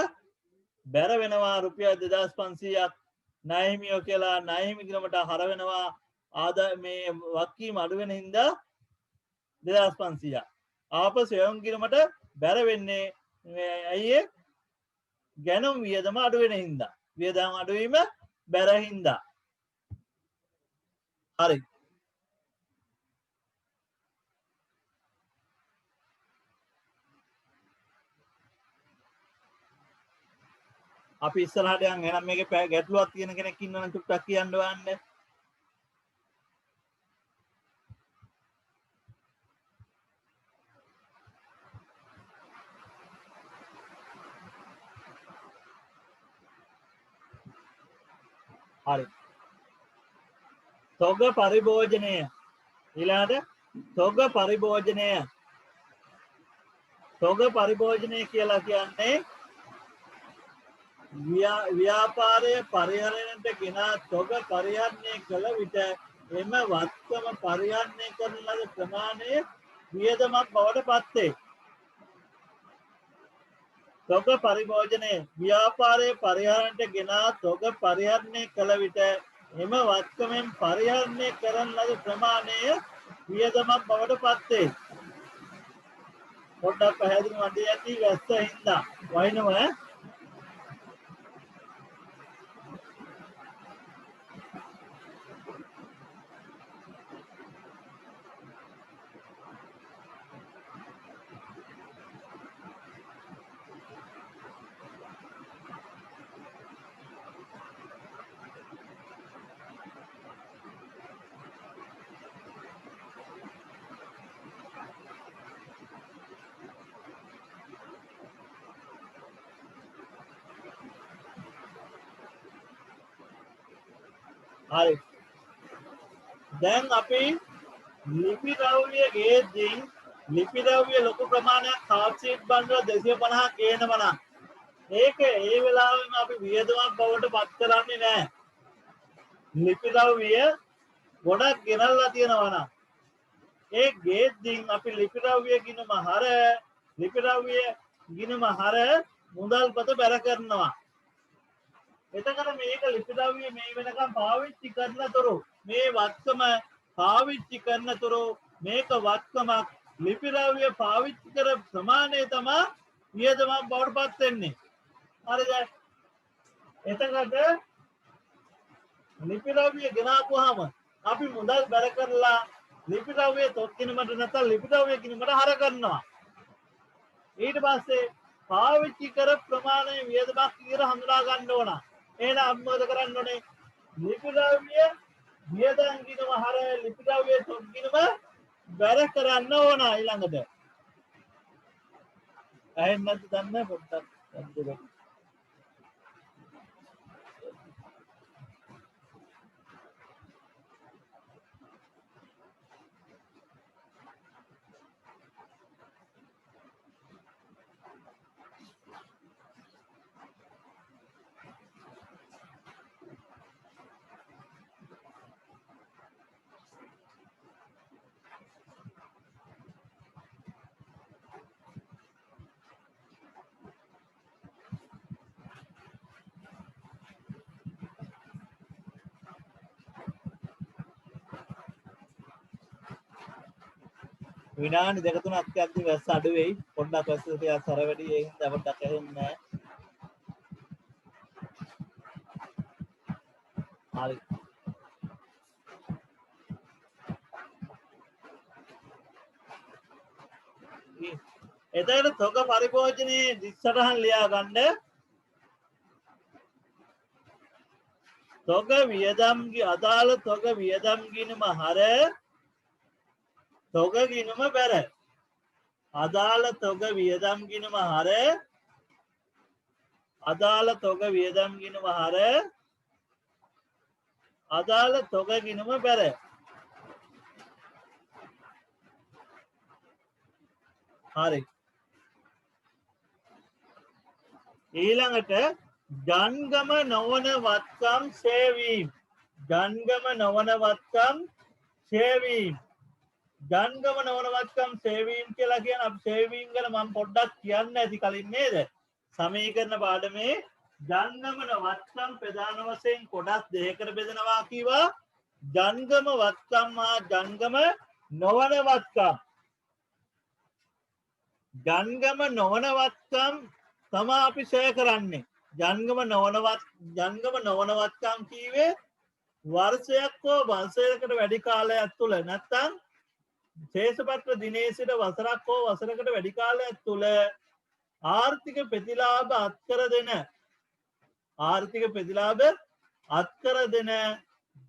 බැර වෙනවා රුපියල් 2500ක් ණය හිමියෝ කියලා. ණය හිමි ගිණුමට හර වෙනවා ආදාය මේ වගකීම අඩු වෙන හින්දා 2500ක්. ආපසු යවුම් ගිණුමට බැර වෙන්නේ ඇයි? ගැනුම් වියදම අඩු වෙන හින්දා. වියදම් අඩු වීම බැර හින්දා. හරි අපි ඉස්සරහට යන් එහෙනම් මේකේ ගැටලුවක් තියෙන කෙනෙක් ඉන්නවනම් චුට්ටක් කියන්න වන්න හරි තොග පරිභෝජනය ඊළඟට තොග පරිභෝජනය තොග පරිභෝජනය කියලා කියන්නේ ව්‍යාපාරය පරිහරණයට ගෙනා තොග පරිහරණය කළ විට එම වත්කම පරිහරණය කරන ලද ප්‍රමාණය වියදමක් බවට පත්වේ. තොග පරිභෝජනය ව්‍යාපාරය පරිහරණයට ගෙනා තොග පරිහරණය කළ විට එම වත්කමෙන් පරිහරණය කරන ලද ප්‍රමාණය වියදමක් බවට පත්වේ. පොඩ්ඩක් පැහැදිලි වන්දේ ඇති වැස්ස හින්දා වයින්නවා හරි දැන් අපි ලිපි ද්‍රව්‍ය ගේද්දී ලිපි ද්‍රව්‍ය ලොකු ප්‍රමාණයක් කාප්සීට් බණ්ඩල 250ක් ගේනවා නම් ඒක ඒ වෙලාවෙම අපි වියදමක් බවට පත් කරන්නේ නැහැ. ලිපි ද්‍රව්‍ය ගොඩක් ගෙනල්ලා තියෙනවා නම් ඒ ගේද්දී අපි ලිපි ද්‍රව්‍ය ගිණුම හර ලිපි ද්‍රව්‍ය ගිණුම හර මුදල්පත බැර කරනවා. එතකොට මේක ලිපි ද්‍රව්‍ය මේ වෙනකම් පාවිච්චි කරනතුරු මේ වත්කම පාවිච්චි කරනතුරු මේක වත්කමක් ලිපි ද්‍රව්‍ය පාවිච්චි කර ප්‍රමාණය තමයි වියදමක් බවට පත් වෙන්නේ. හරිද? එතකොට ලිපි ද්‍රව්‍ය ගෙනාපුවාම අපි මුදල් බැර කරලා ලිපි ද්‍රව්‍ය තොත්කිනමට නැත්නම් ලිපි ද්‍රව්‍ය කිනමට හර කරනවා. ඊට පස්සේ පාවිච්චි කර ප්‍රමාණය වියදමක් කියලා හඳුනා ගන්න ඕන. එහෙනම් මොකද කරන්න ඕනේ? ලිපි ද්‍රව්‍ය වියදම් කිනම හර ලිපි ද්‍රව්‍ය තොත්කිනම බැර කරන්න ඕන ඊළඟට. ඇහෙන්නත් දන්නේ පොඩ්ඩක් අද්දක. විනාඩි දෙක තුනක් යද්දි වැස්ස අඩු වෙයි. පොඩ්ඩක් වැස්ස ටිකක් සැර වැඩි ඒ හින්දා පොඩ්ඩක් ඇහෙන්නේ නැහැ. හරි. එතකොට තොග පරිභෝජනයේ දිස්සටහන් ලියා ගන්න. තොග වියදම් අදාළ තොග වියදම් ගිණුම හර තොග ගිණුම බැර. අදාළ තොග වියදම් ගිණුම හර අදාළ තොග වියදම් ගිණුම හර අදාළ තොග ගිණුම බැර. හරි. ඊළඟට ජංගම නොවන වත්කම් සේවීම්. ජංගම නොවන වත්කම් සේවීම්. ජංගම නොවන වත්කම් සේවීම් කියලා කියන අපි සේවීම් ගැන මම පොඩ්ඩක් කියන්න ඇති කලින් නේද? සමීකරණ පාඩමේ ජංගම වත්කම් ප්‍රධාන වශයෙන් කොටස් දෙකකට බෙදනවා කිව්වා. ජංගම වත්කම් හා ජංගම නොවන වත්කම්. ජංගම නොවන වත්කම් තමයි අපි ෂෙයා කරන්නේ. ජංගම නොවන වත්කම් කීවේ වර්ෂයක් හෝ වසරකට වැඩි කාලයක් තුළ නැත්තම් ශේෂපත්‍ර දිනේ සිට වසරක් හෝ වසරකට වැඩි කාලයක් තුළ ආර්ථික ප්‍රතිලාභ අත්කර දෙන ආර්ථික ප්‍රතිලාභ අත්කර දෙන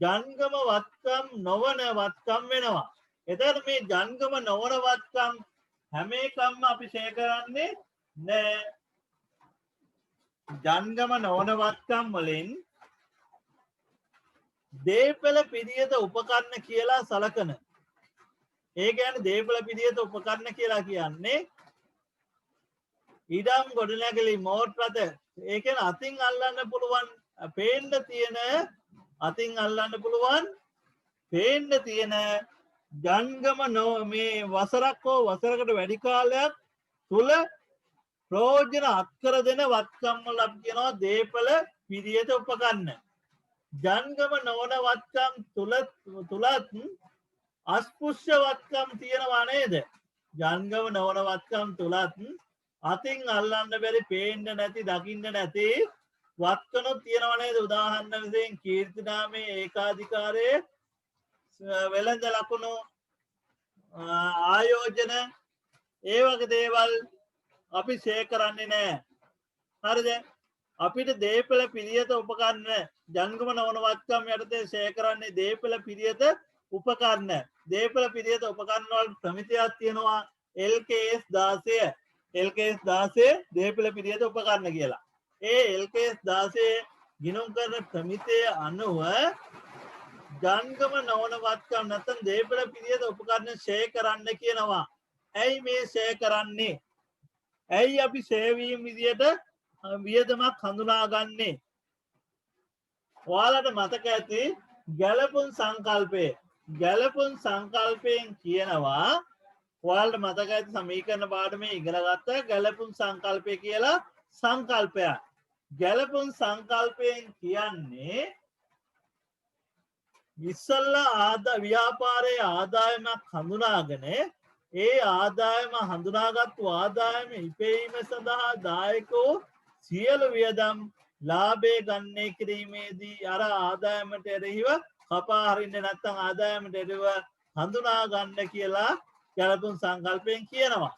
ජංගම වත්කම් නොවන වත්කම් වෙනවා. එතකොට මේ ජංගම නොවන වත්කම් හැම එකක්ම අපි ෂෙයා කරන්නේ නෑ. ජංගම නොවන වත්කම් වලින් දේපල පිරියත උපකරණ කියලා සලකන. ඒ කියන්නේ දේපල පිරියත උපකරණ කියලා කියන්නේ ඉඩම් ගොඩනැගිලි මෝටරද ඒ කියන්නේ අතින් අල්ලන්න පුළුවන් පේන්න තියෙන අතින් අල්ලන්න පුළුවන් පේන්න තියෙන ජංගම මේ වසරක් හෝ වසරකට වැඩි කාලයක් තුල ප්‍රයෝජන අත්කර දෙන වත්කම් වල අපි කියනවා දේපල පිරියත උපකරණ. ජංගම නොවන වත්කම් තුලත් අස්පෘශ්‍ය වත්කම් තියෙනවා නේද? ජංගම නොවන වත්කම් තුලත් අතින් අල්ලන්න බැරි පේන්න නැති දකින්න නැති වත්කනොත් තියෙනවා නේද? උදාහරණ වශයෙන් කීර්තිනාමයේ ඒකාධිකාරයේ වෙළඳ ලකුණු ආයෝජන ඒ වගේ දේවල් අපි ෂෙයා කරන්නේ නැහැ. හරිද? අපිට දේපල පිරියත උපකරණ ජංගම නොවන වත්කම් යටතේ ෂෙයා කරන්නේ දේපල පිරියත උපකරණ. දේපල පිරියත උපකරණ වල ප්‍රමිතියක් තියෙනවා LKS 16. LKS 16 දේපල පිරියත උපකරණ කියලා. ඒ LKS 16 ගිණුම් කරන ප්‍රමිතිය අනුව ජංගම නොවන වත්කම් නැත්නම් දේපල පිරියත උපකරණ ෂෙයා කරන්න කියනවා. ඇයි මේ ෂෙයා කරන්නේ? ඇයි අපි ෂෙයා වීම විදියට වියදමක් හඳුනාගන්නේ? ඔයාලට මතක ඇති ගැලපුම් සංකල්පය. ගැලපුම් සංකල්පයෙන් කියනවා ඔයාලට මතක ඇති සමීකරණ පාඩමේ ඉගෙන ගත්ත ගැලපුම් සංකල්පය කියලා සංකල්පයක්. ගැලපුම් සංකල්පයෙන් කියන්නේ ඉස්සල්ලා ව්‍යාපාරයේ ආදායමක් හඳුනාගෙන ඒ ආදායම හඳුනාගත්තු ආදායම ඉපැයීම සඳහා දායක වූ සියලු වියදම් ලාභය ගණනය කිරීමේදී අර ආදායමට එරෙහිව කපා හරින්න නැත්නම් ආදායමට එරෙහිව හඳුනා ගන්න කියලා ගැලපුම් සංකල්පයෙන් කියනවා.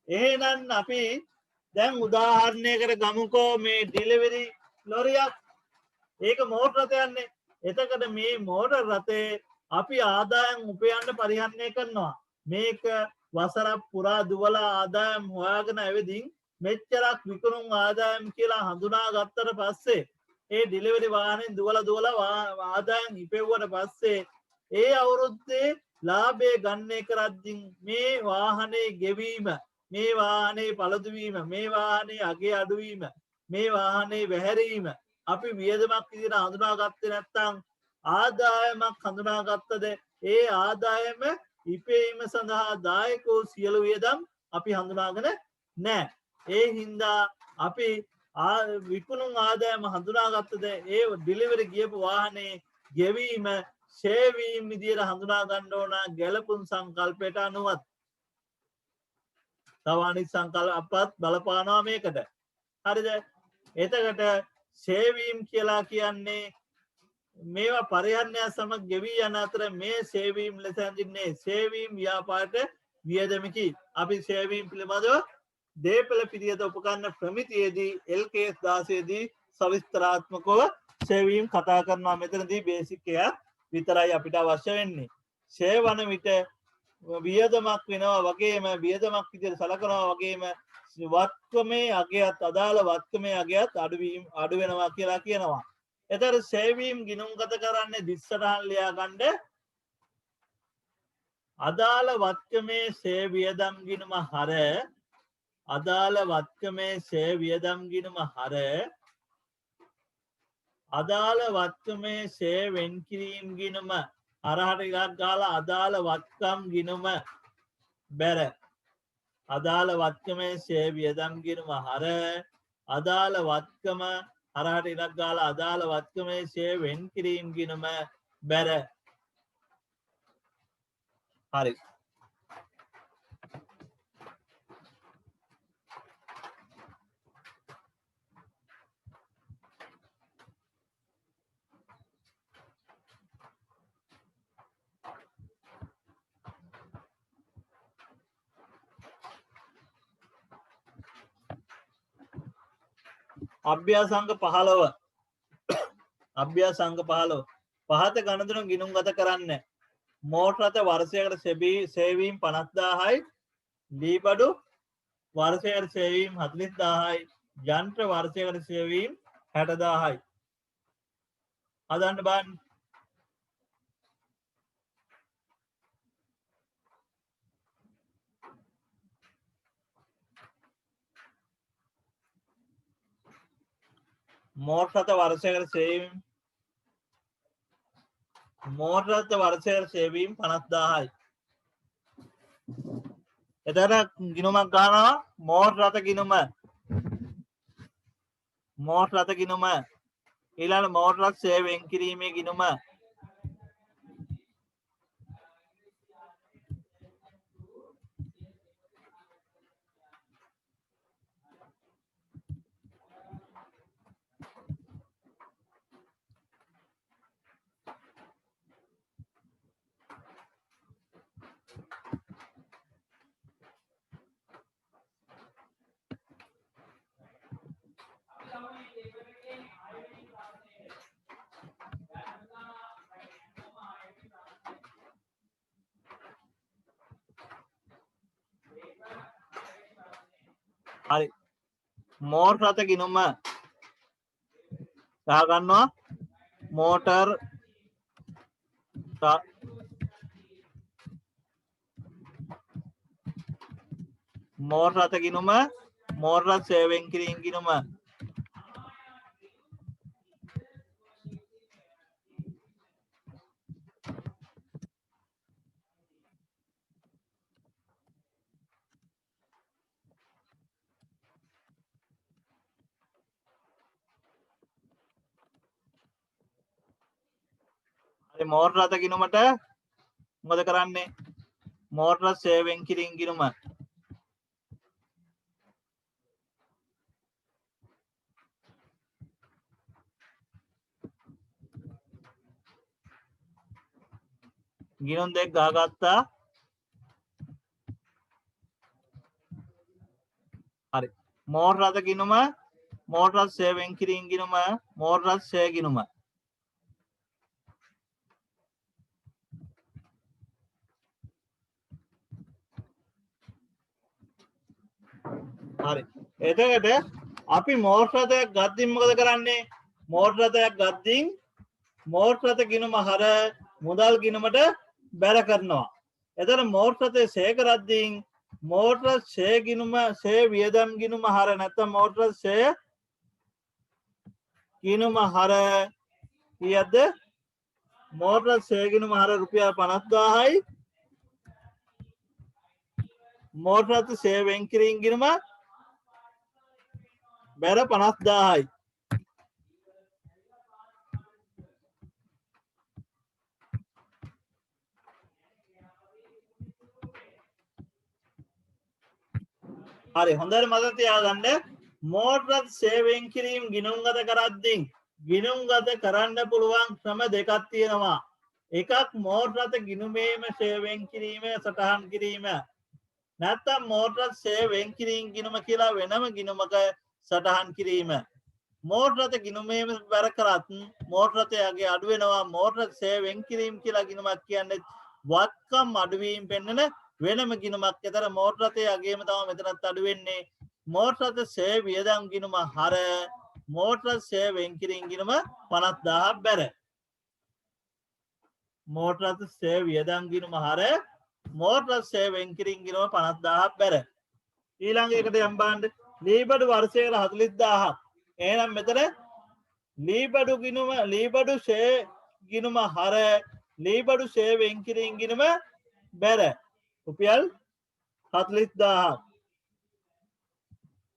එහෙනම් අපි දැන් උදාහරණයකට ගමුකෝ මේ ඩිලිවරි ලොරියක්. ඒක මෝටර රථයන්නේ. එතකොට මේ මෝටර රථේ අපි ආදායම් උපයන්න පරිහරණය කරනවා. මේක වසරක් පුරා දුවලා ආදායම් හොයාගෙන ඇවිදින් මෙච්චරක් විකුණුම් ආදායම් කියලා හඳුනා ගත්තට පස්සේ ඒ ඩිලිවරි වාහනෙන් දුවලා ආදායම් ඉපෙව්වට පස්සේ ඒ අවුරුද්දේ ලාභය ගණනය කරද්දී මේ වාහනේ ගෙවීම, මේ වාහනේ පළදුවීම, මේ වාහනේ අගේ අඩුවීම, මේ වාහනේ වැහැරීම අපි වියදමක් විදිහට හඳුනාගත්තේ නැත්නම් ආදායමක් හඳුනාගත්තද ඒ ආදායම ඉපැයීම සඳහා දායක වූ සියලු වියදම් අපි හඳුනාගෙන නැහැ. ඒ හින්දා අපි විකුණුම් ආදායම හඳුනාගත්තද ඒ ඩිලිවරි ගියපු වාහනේ ගෙවීම ෂෙයා විදියට හඳුනා ගන්න ඕන ගැලපුම් සංකල්පයට අනුවත්. තව අනිත් සංකල්පත් බලපානවා මේකට. හරිද? එතකොට ෂෙයා කියලා කියන්නේ මේවා පරිහරණය සමග ගෙවී යන අතර මේ ෂෙයා ලෙස හඳුන්වන්නේ ෂෙයා ව්‍යාපාරයට වියදමකි. අපි ෂෙයා පිළිබඳව දේපල පිරියත උපකරණ ප්‍රමිතියේදී LKS 16 දී සවිස්තරාත්මකව ෂෙයා කතා කරනවා. මෙතනදී බේසික් එකක් විතරයි අපිට අවශ්‍ය වෙන්නේ. ෂෙයා වන විට වියදමක් වෙනවා වගේම වියදමක් විදිහට සලකනවා වගේම වත්කමේ අගයත් අදාළ වත්කමේ අගයත් අඩු වෙනවා කියලා කියනවා. එතකොට ෂෙයා ගිණුම්ගත කරන්නේ දිස්සටහන් ලියා ගන්න අදාළ වත්කමේ ෂෙයා වියදම් ගිණුම හර අදාළ වත්කමේ ෂෙයා වියදම් ගිණුම හර අදාළ වත්කමේ ෂෙයා වෙන් කිරීම ගිණුම අරහට එකක් ගාලා අදාළ වත්කම් ගිණුම බැර අදාළ වත්කමේ ෂෙයා වියදම් ගිණුම හර අදාළ වත්කම හරහට එකක් ගාලා අදාළ වත්කමේ ෂෙයා වෙන් කිරීම ගිණුම බැර. හරි. අභ්‍යාසංග 15 අභ්‍යාසංග 15 පහත ගණතුන ගිනුම් ගත කරන්න මෝටර් රථ වර්ෂයකට සේවීම් 50000යි ලීබඩු වර්ෂයකට සේවීම් 40000යි යන්ත්‍ර වර්ෂයකට සේවීම් 60000යි හදන්න බලන්න මෝටර් රථ වර්ෂයකට සේවීම් මෝටර් රථ වර්ෂයකට සේවීම් 50000යි එතකොට ගිණුමක් ගන්නවා මෝටර් රථ ගිණුම මෝටර් රථ ගිණුම ඊළඟ මෝටර් රථ සේවයෙන් කිරීමේ ගිණුම හරි මෝටර් රථ ගිණුම ගන්නවා මෝටර් රථ ගිණුම මෝටර් රථ සේවයෙන් කිරීම ගිණුම මෝටර් රථ ගිණුමට මොකද කරන්නේ මෝටර් රථ සේවයෙන් කිරීම ගිණුම ගිණුම් දෙක ගහගත්තා හරි මෝටර් රථ ගිණුම මෝටර් රථ සේවයෙන් කිරීම ගිණුම මෝටර් රථ සේ ගිණුම හරි එතකොට අපි මෝටර් රථයක් ගත්තින් මොකද කරන්නේ මෝටර් රථයක් ගත්තින් මෝටර් රථ ගිණුම හර මුදල් ගිණුමට බැර කරනවා එතකොට මෝටර් රථය සේ කරද්දී මෝටර් රථ සේ ගිණුම සේ වියදම් ගිණුම හර නැත්නම් මෝටර් රථ සේ ගිණුම හර කීයක්ද මෝටර් රථ සේ ගිණුම හර රුපියල් 50000යි මෝටර් රථ සේවයෙන් කිරීම ගිණුම බැර 50000යි හරි හොඳට මතක තියාගන්න මෝටර් රථ සේවයෙන් කිරීම ගිණුම් ගත කරද්දී ගිණුම් ගත කරන්න පුළුවන් ක්‍රම දෙකක් තියෙනවා එකක් මෝටර් රථ ගිණුමේම සේවයෙන් කිරීම සටහන් කිරීම නැත්නම් මෝටර් රථ සේවයෙන් කිරීම ගිණුම කියලා වෙනම ගිණුමක සටහන් කිරීම මෝටර් රථ ගිණුමේම බැර කරත් මෝටර් රථයගේ අඩු වෙනවා මෝටර් රථ සේවයෙන් කිරීම කියලා ගිණුමක් කියන්නේ වත්කම් අඩුවීම පෙන්වන වෙනම ගිණුමක්. ඒතර මෝටර් රථයගේම තමයි මෙතනත් අඩු වෙන්නේ. මෝටර් රථ සේ වියදම් ගිණුම හර මෝටර් රථ සේවයෙන් කිරීම ගිණුම 50000ක් බැර. මෝටර් රථ සේ වියදම් ගිණුම හර මෝටර් රථ සේවයෙන් කිරීම ගිණුම 50000ක් බැර. ඊළඟ එකට යම් බලන්න ලීබඩු වර්ෂයකට 40000ක්. එහෙනම් මෙතන ලීබඩු ගිණුම ලීබඩු සේ ගිණුම හර ලීබඩු සේවයෙන් කිරීම ගිණුම බැර රුපියල් 40000ක්.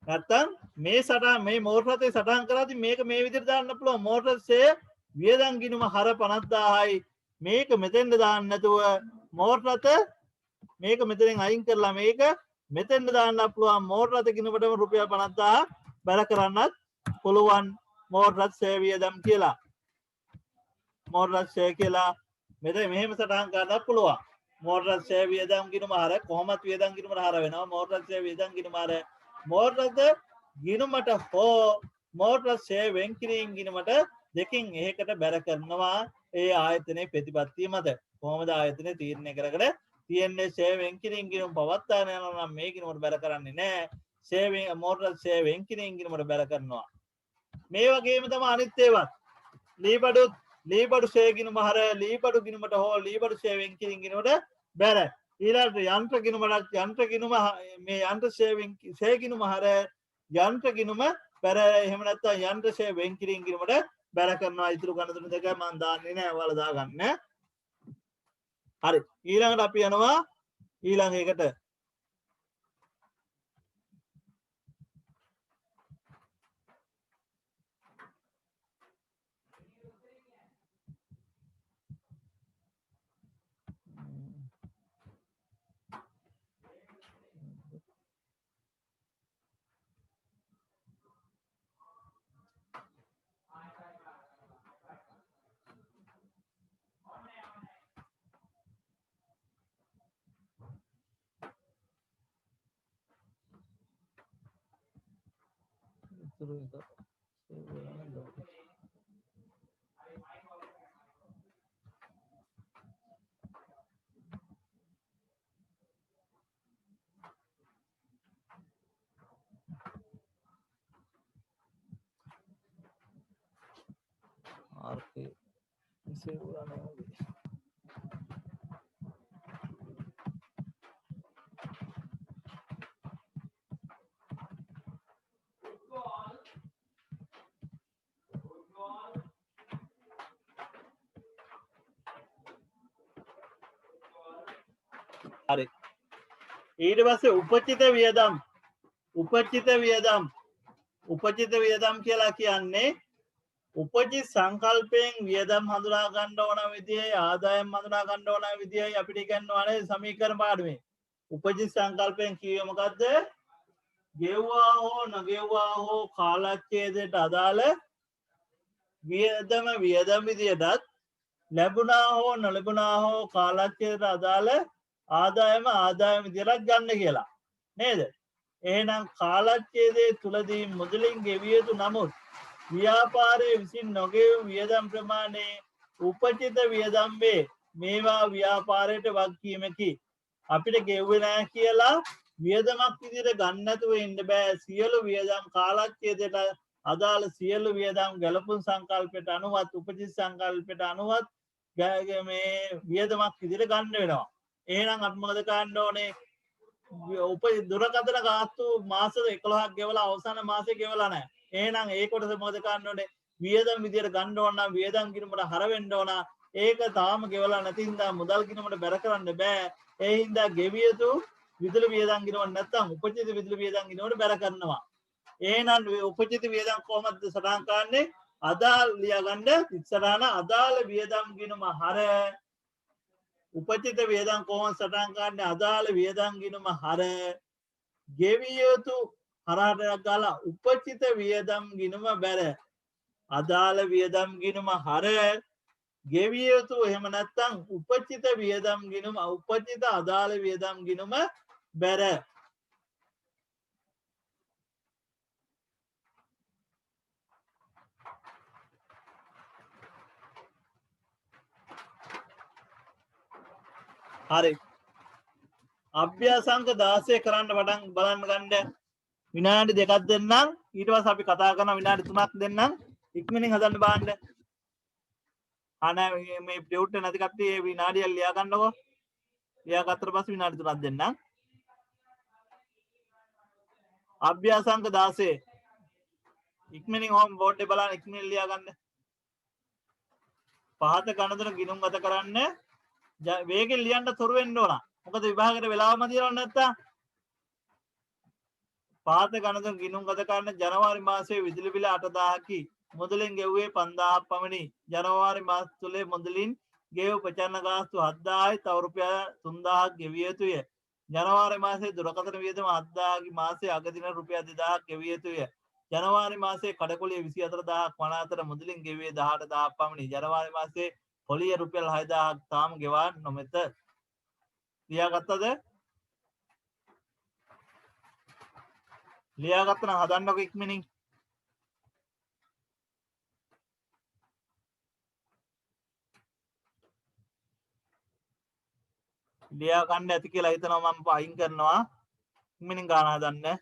නැත්තම් මේ සටහන් මේ මෝටර් රථේ සටහන් කරද්දී මේක මේ විදිහට දාන්න පුළුවන් මෝටර් සේ වියදම් ගිණුම හර 50000යි මේක මෙතෙන්ද දාන්න නැතුව මෝටර් රථ මේක මෙතනින් අයින් කරලා මේක මෙතෙන්ද දාන්න පුළුවන් මෝටර් රථ ගිණුමටම රුපියල් 50000 බැර කරන්නත් පුළුවන් මෝටර් රථ සේ වියදම් කියලා මෝටර් රථ සේ කියලා මෙතන මෙහෙම සටහන් කරන්නත් පුළුවන් මෝටර් රථ සේ වියදම් ගිණුම හර කොහොමත් වියදම් ගිණුමට හර වෙනවා මෝටර් රථ සේ වියදම් ගිණුම හර මෝටර් රථ ගිණුමට හෝ මෝටර් ෂේ වෙන් කිරීම ගිණුමට දෙකින් එකකට බැර කරනවා ඒ ආයතනයේ ප්‍රතිපත්තිය මත. කොහොමද ආයතනය තීරණය කරගෙන තියෙන්නේ ෂේ වෙන් කිරීම ගිණුම පවත්වාගෙන යනවා නම් මේ ගිණුමට බැර කරන්නේ නැහැ. ෂේ මෝටර් ෂේ වෙන් කිරීම ගිණුමට බැර කරනවා. මේ වගේම තමයි අනිත් ඒවා. ලීබඩු ෂේ ගිණුම හර ලීබඩු ගිණුමට හෝ ලීබඩු ෂේ වෙන් කිරීම ගිණුමට බැර. ඊළඟට යන්ත්‍ර ගිණුමට යන්ත්‍ර ගිණුම මේ යන්ත්‍ර ෂේ ගිණුම හර යන්ත්‍ර ගිණුම බැර. එහෙම නැත්නම් යන්ත්‍ර ෂේ වෙන් කිරීම ගිණුමට බැර කරනවා. ඉතුරු ගණතුන දෙක මම දාන්නේ නැහැ. ඔයාලා දාගන්න. හරි. ඊළඟට අපි යනවා ඊළඟ එකට. හරි. ඊට පස්සේ උපචිත වියදම් කියලා කියන්නේ උපජිත සංකල්පයෙන් වියදම් හඳුනා ගන්න ඕන විදිහේ ආදායම් හඳුනා ගන්න ඕන විදිහයි අපිට ඉගෙනවනේ සමීකරණ පාඩමේ. උපජිත සංකල්පයෙන් කිව්වේ මොකද්ද? ගෙව්වා හෝ නොගෙව්වා හෝ කාලච්ඡේදයට අදාළ වියදම විදියටත් ලැබුණා හෝ නොලැබුණා හෝ කාලච්ඡේදයට අදාළ ආදායම විදියට ගන්න කියලා. නේද? එහෙනම් කාලච්ඡේදයේ තුලදී මුදලින් ගෙවිය යුතු නමුත් ව්‍යාපාරයේ විසින් නොගෙවූ වියදම් ප්‍රමාණය උපචිත වියදම් වේ. මේවා ව්‍යාපාරයට වගකීමකි. අපිට ගෙව්වේ නැහැ කියලා වියදමක් විදිහට ගන්න නැතුව ඉන්න බෑ. සියලු වියදම් කාලච්ඡේදයට අදාළ සියලු වියදම් ගැලපුම් සංකල්පයට අනුවත් උපචිත සංකල්පයට අනුවත් මේ වියදමක් විදිහට ගන්න වෙනවා. එහෙනම් අපි මොකද කරන්න ඕනේ? දුරකථන ගාස්තු මාස 11ක් ගෙවලා අවසාන මාසේ ගෙවලා නැහැ. එහෙනම් ඒ කොටස මොකද කරන්න ඕනේ? වියදම් විදියට ගන්න ඕන නම් වියදම් ගිණුමට හර වෙන්න ඕන. ඒක තාම ගෙවලා නැති හින්දා මුදල් ගිණුමට බැර කරන්න බෑ. ඒ හින්දා ගෙවිය යුතු විදුලි වියදම් ගිණුම නැත්තම් උපචිත විදුලි වියදම් ගිණුමට බැර කරනවා. එහෙනම් උපචිත වියදම් කොහොමද සටහන් කරන්නේ? අදාළ ලියාගන්න ඉස්සරහන අදාළ වියදම් ගිණුම හර උපචිත වියදම් කොහොමද සටහන් කරන්නේ? අදාළ වියදම් ගිණුම හර ගෙවිය යුතු හරහට ගාලා උපචිත වියදම් ගිණුම බැර. අදාළ වියදම් ගිණුම හර ගෙවිය යුතු එහෙම නැත්නම් උපචිත වියදම් ගිණුම උපචිත අදාළ වියදම් ගිණුම බැර. හරි. අභ්‍යාසංක 16 කරන්න පටන් බලන්න ගන්න. විනාඩි 2ක් දෙන්නම්. ඊට පස්සේ අපි කතා කරන විනාඩි 3ක් දෙන්නම්. ඉක්මනින් හදන්න බලන්න. අනේ මේ ඩියුට් නැති කට්ටිය මේ විනාඩිය ලියා ගන්නකො. ලියා ගත්තට පස්සේ විනාඩි 3ක් දෙන්නම්. අභ්‍යාසංක 16 ඉක්මනින් හෝම් බෝඩ් එක බලන්න ඉක්මනින් ලියා ගන්න. පහත ගණදෙන ගිණුම් ගත කරන්න වේගෙන් ලියන්න තොර වෙන්න ඕන. මොකද විභාගයට වෙලාවම තියෙනව නැත්තම් පහත ගණදෙන ගිණුම් ගත කරන්න ජනවාරි මාසයේ විදුලි බිල 8000කි. මුදලින් ගෙව්වේ 5000ක් පමණි. ජනවාරි මාස තුලේ මුදලින් ගෙවූ ප්‍රචන්න ගාස්තු 7000යි. තව රුපියල් 3000ක් ගෙවිය යුතුය. ජනවාරි මාසයේ දුරකථන වියදම 7000කි. මාසයේ අගදින රුපියල් 2000ක් ගෙවිය යුතුය. ජනවාරි මාසයේ කඩකොලිය 24000ක් වන අතර මුදලින් ගෙවුවේ 18000ක් පමණි. ජනවාරි මාසයේ පොලිය රුපියල් 6000ක් තාම ගෙවා නොමැත. ලියාගත්තද? ලියාගත්ත නම් හදන්නකො ඉක්මනින්. ලියා ගන්න ඇති කියලා හිතනවා මම පයින් කරනවා ඉක්මනින් ගාන හදන්න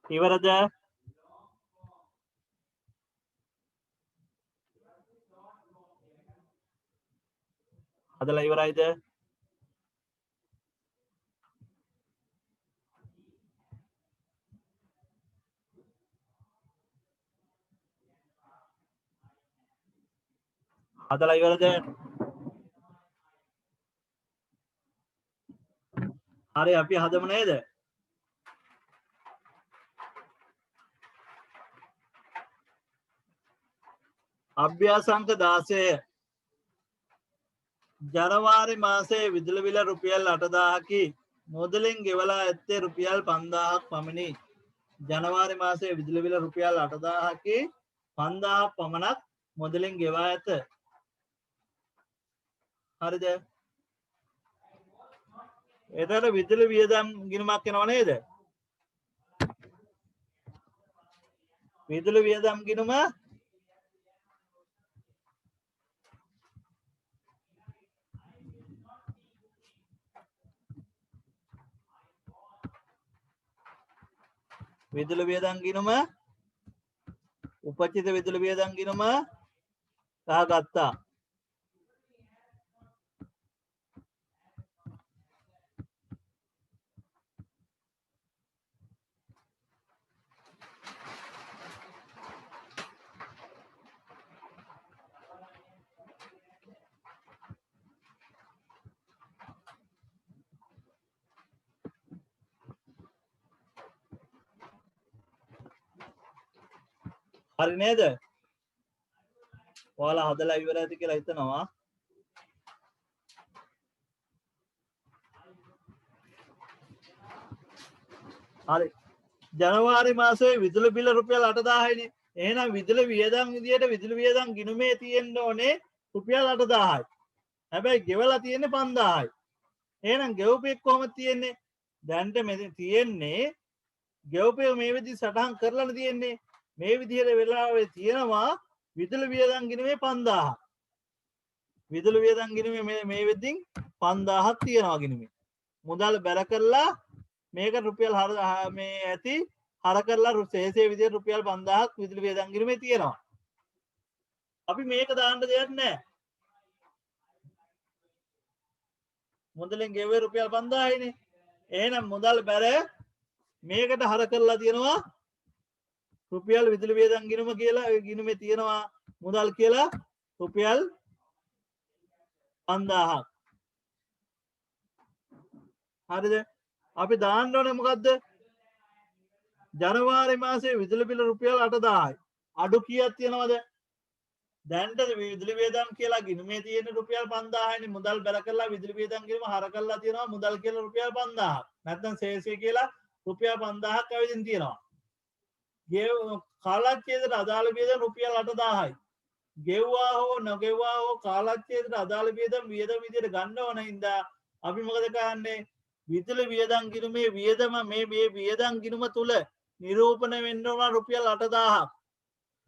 ඉවරද හදලා ඉවරයිද හදලා ඉවරද හරි අපි හදමු නේද අභ්‍යාසංක 16 ජනවාරි මාසයේ විදුලි බිල රුපියල් 8000කි මුදලින් ගෙවලා ඇත්තේ රුපියල් 5000ක් පමණි ජනවාරි මාසයේ විදුලි බිල රුපියල් 8000කි 5000ක් පමණක් මුදලින් ගෙවා ඇත හරිද එතකොට විදුලි වියදම් ගිණුමක් එනව නේද විදුලි වියදම් ගිණුම විදුලි වියදම් ගිණුම උපචිත විදුලි වියදම් ගිණුම ගහගත්තා. හරි නේද? ඔයාලා හදලා ඉවර ඇති කියලා හිතනවා. හරි. ජනවාරි මාසයේ විදුලි බිල රුපියල් 8000යි නේ. එහෙනම් විදුලි වියදම් විදියට විදුලි වියදම් ගිණුමේ තියෙන්න ඕනේ රුපියල් 8000යි. හැබැයි ගෙවලා තියෙන්නේ 5000යි. එහෙනම් ගෙවපෙක් කොහොමද තියෙන්නේ? දැන්ට මෙතන තියෙන්නේ ගෙවපේ මේ විදිහට සටහන් කරලා තියෙන්නේ. මේ විදිහට වෙලාවේ තියෙනවා විදුලි වියදම් ගිණුමේ 5000. විදුලි වියදම් ගිණුමේ මේ වෙද්දින් 5000ක් තියෙනවා ගිණුමේ. මුදල් බැර කරලා මේක රුපියල් මේ ඇති හර කරලා ශේෂයේ විදිහට රුපියල් 5000ක් විදුලි වියදම් ගිණුමේ තියෙනවා. අපි මේක දාන්න දෙයක් නැහැ. මුදලෙන් ගෙවුවේ රුපියල් 5000යිනේ. එහෙනම් මුදල් බැර මේකට හර කරලා තියෙනවා රුපියල් විදුලි වියදම් ගිණුම කියලා ගිණුමේ තියෙනවා මුදල් කියලා රුපියල් 5000ක්. හරිද? අපි දාන්න ඕනේ මොකද්ද? ජනවාරි මාසයේ විදුලි බිල රුපියල් 8000යි. අඩු කීයක් තියෙනවද? දැන්ට විදුලි වියදම් කියලා ගිණුමේ තියෙන රුපියල් 5000යිනේ. මුදල් බැල කරලා විදුලි වියදම් ගිණුම හර කරලා තියෙනවා මුදල් කියලා රුපියල් 5000ක්. නැත්නම් ශේෂය කියලා රුපියල් 5000ක් ඇවිදින් තියෙනවා. කාලච්ඡේදයට අදාළ වියදම් රුපියල් 8000යි. ගෙව්වා හෝ නොගෙව්වා හෝ කාලච්ඡේදයට අදාළ වියදම් විදියට ගන්න ඕන හින්දා අපි මොකද කරන්නේ? විදුලි වියදම් ගිණුමේ වියදම මේ වියදම් ගිණුම තුල නිරූපණය වෙන්න ඕන රුපියල් 8000ක්.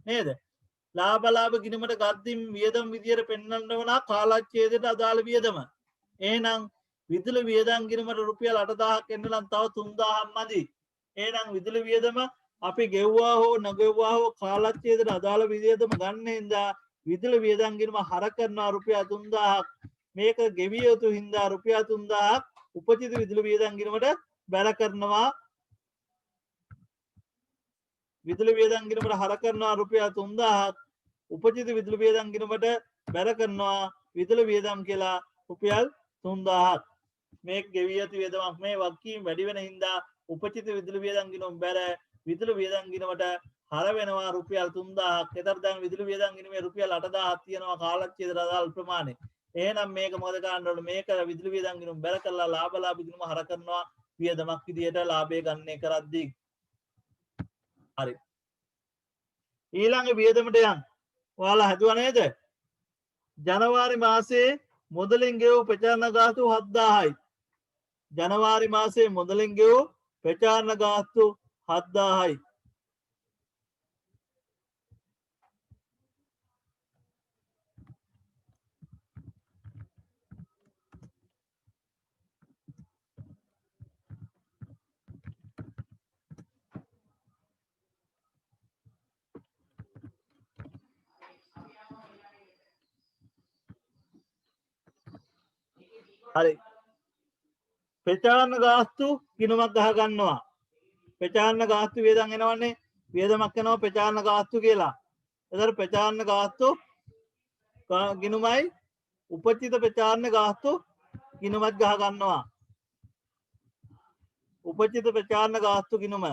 නේද? ලාභ ගිණුමට ගත්තින් වියදම් විදියට පෙන්වන්න ඕන කාලච්ඡේදයට අදාළ වියදම. එහෙනම් විදුලි වියදම් ගිණුමට රුපියල් 8000ක් එන්න නම් තව 3000ක් මදි. එහෙනම් විදුලි වියදම අපි ගෙව්වා හෝ නොගෙව්වා හෝ කාලච්ඡේදයට අදාළ වියදම ගන්න හින්දා විදුලි වියදම් ගිණුම හර කරනවා රුපියල් 3000ක්. මේක ගෙවිය යුතු හින්දා රුපියල් 3000ක් උපචිත විදුලි වියදම් ගිණුමට බැර කරනවා. විදුලි වියදම් ගිණුමට හර කරනවා රුපියල් 3000ක්. උපචිත විදුලි වියදම් ගිණුමට බැර කරනවා විදුලි වියදම් කියලා රුපියල් 3000ක්. මේ ගෙවිය යුතු වියදමක් මේ වගකීම් වැඩි වෙන හින්දා උපචිත විදුලි වියදම් ගිණුම බැර විදුලි වියදම් ගිණුමට හර වෙනවා රුපියල් 3000ක්. ඒතර දැන් විදුලි වියදම් ගිණුමේ රුපියල් 8000ක් තියෙනවා කාලච්ඡේදයට අදාළ ප්‍රමාණය. එහෙනම් මේක මොකද කරන්න ඕනේ? මේක විදුලි වියදම් ගිණුම බැර කරලා ලාභ ගිණුම හර කරනවා වියදමක් විදියට ලාභය ගණනය කරද්දී. හරි. ඊළඟ වියදමට යන්. ඔයාලා හදුවා නේද? ජනවාරි මාසයේ මුදලින් ගෙවූ ප්‍රචාරණ ගාස්තු 7000යි. ජනවාරි මාසයේ මුදලින් ගෙවූ ප්‍රචාරණ ගාස්තු 7000යි. හරි. ප්‍රචාරණ ගාස්තු ගිණුමක් ගහ ගන්නවා. ප්‍රචාරණ ගාස්තු වියදම් එනවනේ. වියදමක් එනවා ප්‍රචාරණ ගාස්තු කියලා. එතකොට ප්‍රචාරණ ගාස්තු ගිණුමයි උපචිත ප්‍රචාරණ ගාස්තු ගිණුමත් ගහ ගන්නවා. උපචිත ප්‍රචාරණ ගාස්තු ගිණුම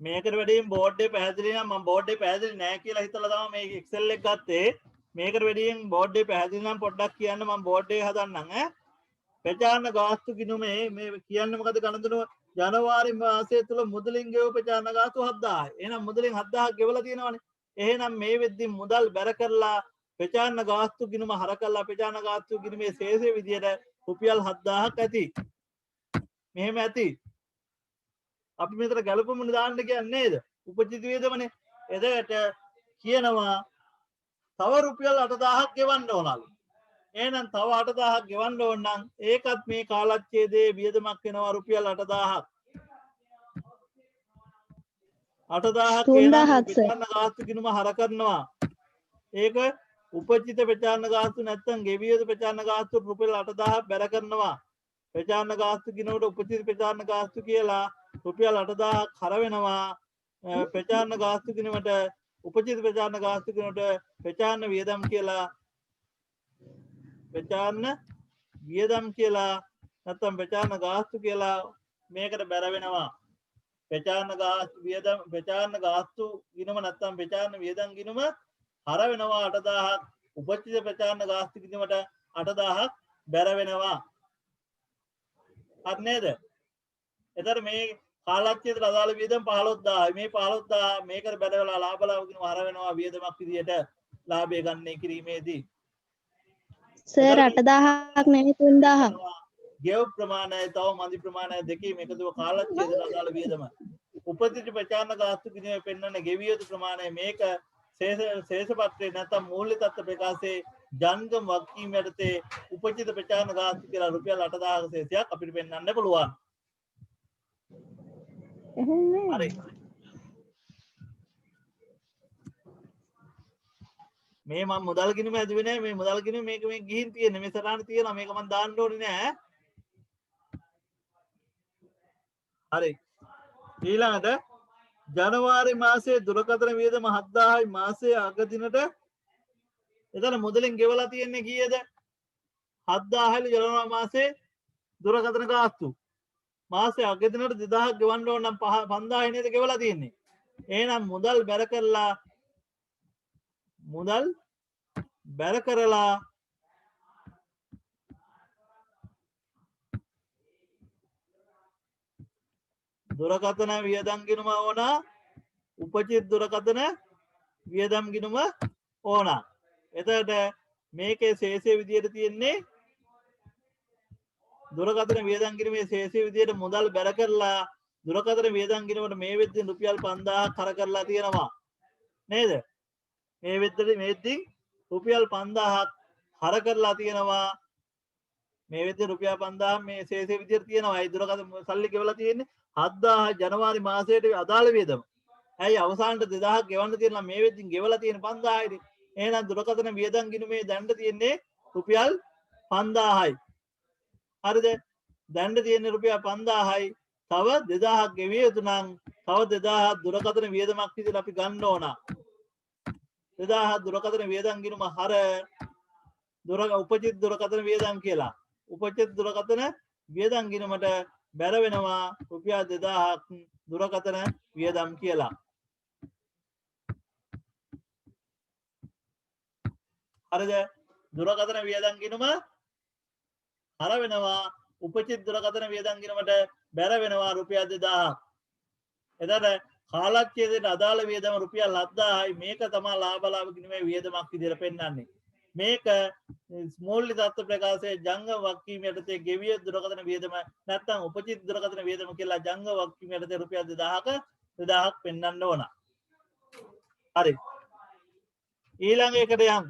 මේකට වැඩියෙන් බෝඩ් එක පැහැදිලි නම් මම බෝඩ් එක පැහැදිලි නෑ කියලා හිතලා තමයි මේ Excel එක ගත්තේ. මේකට වැඩියෙන් බෝඩ් එක පැහැදිලි නම් පොඩ්ඩක් කියන්න මම බෝඩ් එක හදන්නම් ඈ. ප්‍රචාරණ ගාස්තු ගිණුමේ මේ කියන්නේ මොකද ගණන්දුන ජනවාරි මාසය තුල මුදලින් ගෙවූ ප්‍රචාරණ ගාස්තු 7000යි. එහෙනම් මුදලින් 7000ක් ගෙවලා තියෙනවනේ. එහෙනම් මේ වෙද්දි මුදල් බැර කරලා ප්‍රචාරණ ගාස්තු ගිණුම හර කරලා ප්‍රචාරණ ගාස්තු ගිණුමේ ශේෂය විදියට රුපියල් 7000ක් ඇති. මෙහෙම ඇති. අපි මෙතන ගැලපුමුනේ දාන්න කියන්නේ නේද? උපජිත වේදමනේ. එතකොට කියනවා තව රුපියල් 8000ක් ගෙවන්න ඕනලු. එහෙනම් තව 8000ක් ගෙවන්න ඕන නම් ඒකත් මේ කාලච්ඡේදයේ වියදමක් වෙනවා රුපියල් 8000ක්. 8000ක් එහෙනම් 3000ක් සර්. ප්‍රචාරණ ගාස්තු ගිණුම හර කරනවා. ඒක උපජිත ප්‍රචාරණ ගාස්තු නැත්තම් ගෙවිය යුතු ප්‍රචාරණ ගාස්තු රුපියල් 8000ක් බැර කරනවා. ප්‍රචාරණ ගාස්තු ගිණුමට උපජිත ප්‍රචාරණ ගාස්තු කියලා රුපියල් 8000ක් හර වෙනවා. ප්‍රචාරණ ගාස්තු ගිණුමට උපජිත ප්‍රචාරණ ගාස්තු ගිණුමට ප්‍රචාරණ වියදම් කියලා ප්‍රචාරණ වියදම් කියලා නැත්තම් ප්‍රචාරණ ගාස්තු කියලා මේකට බැර වෙනවා. ප්‍රචාරණ ගාස්තු වියදම් ප්‍රචාරණ ගාස්තු ගිණුම නැත්තම් ප්‍රචාරණ වියදම් ගිණුම හර වෙනවා 8000ක්. උපජිත ප්‍රචාරණ ගාස්තු ගිණුමට 8000ක් බැර වෙනවා. හරි නේද? එතකොට මේ කාලච්ඡේදයට අදාළ වියදම් 15000යි. මේ 15000 මේකට බැර වෙලා ලාභ ගිණුම හර වෙනවා වියදමක් විදියට ලාභය ගණනය කිරීමේදී. සර් 8000ක් නෙමෙයි 3000ක්. ගෙව ප්‍රමාණය තව මදි ප්‍රමාණය දෙකේම එකතුව කාලච්ඡේදයට අදාළ වියදම. උපජිත ප්‍රචාරණ ගාස්තු ගිණුමේ පෙන්වන ගෙවිය යුතු ප්‍රමාණය මේක ශේෂ පත්‍රයේ නැත්නම් මූල්‍ය තත්ත්ව ප්‍රකාශයේ ජංගම වගකීම් යටතේ උපජිත ප්‍රචාරණ ගාස්තු කියලා රුපියල් 8000ක ශේෂයක් අපිට පෙන්වන්න පුළුවන්. හරි. මේ මම මුදල් ගිණුම ඇදුවේ නෑ. මේ මුදල් ගිණුම මේක මේ ගිහින් තියෙන්නේ. මේ සටහන තියෙනවා. මේක මම දාන්න ඕනේ නෑ. හරි. ඊළඟට ජනවාරි මාසයේ දුරකථන වියදම 7000යි මාසයේ අග දිනට එතන මුදලින් ගෙවලා තියෙන්නේ කීයද? 7000යි ජනවාරි මාසයේ දුරකථන ගාස්තු. මාසයේ අග දිනට 2000ක් ගෙවන්න ඕන නම් 5000යි නේද ගෙවලා තියෙන්නේ. එහෙනම් මුදල් බැර කරලා දුරකථන වියදම් ගිණුම ඕන. උපජිත දුරකථන වියදම් ගිණුම ඕන. එතකොට මේකේ ශේෂය විදියට තියෙන්නේ දුරකථන වියදම් ගිණුමේ ශේෂය විදියට මුදල් බැර කරලා දුරකථන වියදම් ගිණුමට මේ වෙද්දී රුපියල් 5000ක් කර කරලා තියෙනවා. නේද? මේ වෙද්දී රුපියල් 5000ක් හර කරලා තියෙනවා. මේ වෙද්දී රුපියල් 5000 මේ ශේෂය විදියට තියෙනවා. ඒ දුරකථන සල්ලි ගෙවලා තියෙන්නේ 7000 ජනවාරි මාසයට අදාළ වියදම. ඇයි අවසානට 2000ක් ගෙවන්න තියෙනවා මේ වෙද්දී ගෙවලා තියෙන 5000යි. එහෙනම් දුරකථන වියදම් ගිණුමේ දැන්ට තියෙන්නේ රුපියල් 5000යි. හරිද? දැන්ට තියෙන්නේ රුපියල් 5000යි. තව 2000ක් ගෙවිය යුතු නම් තව 2000ක් දුරකථන වියදමක් විදිහට අපි ගන්න ඕන. 2000ක් දුරකථන වියදම් ගිණුම හර උපජිත දුරකථන වියදම් කියලා. උපජිත දුරකථන වියදම් ගිණුමට බැර වෙනවා රුපියල් 2000ක් දුරකථන වියදම් කියලා. හරිද? දුරකථන වියදම් ගිණුම හර වෙනවා උපජිත දුරකථන වියදම් ගිණුමට බැර වෙනවා රුපියල් 2000ක්. එතකොට කාලච්ඡේදයට අදාළ වියදම රුපියල් 7000යි. මේක තමයි ලාභ ගිණුමේ වියදමක් විදිහට පෙන්වන්නේ. මේක මූල්‍ය තත්ත්ව ප්‍රකාශයේ ජංගම වගකීම් යටතේ ගෙවිය දුරකථන වියදම නැත්නම් උපජිත දුරකථන වියදම කියලා ජංගම වගකීම් යටතේ රුපියල් 2000ක් පෙන්වන්න ඕන. හරි. ඊළඟ එකට යන්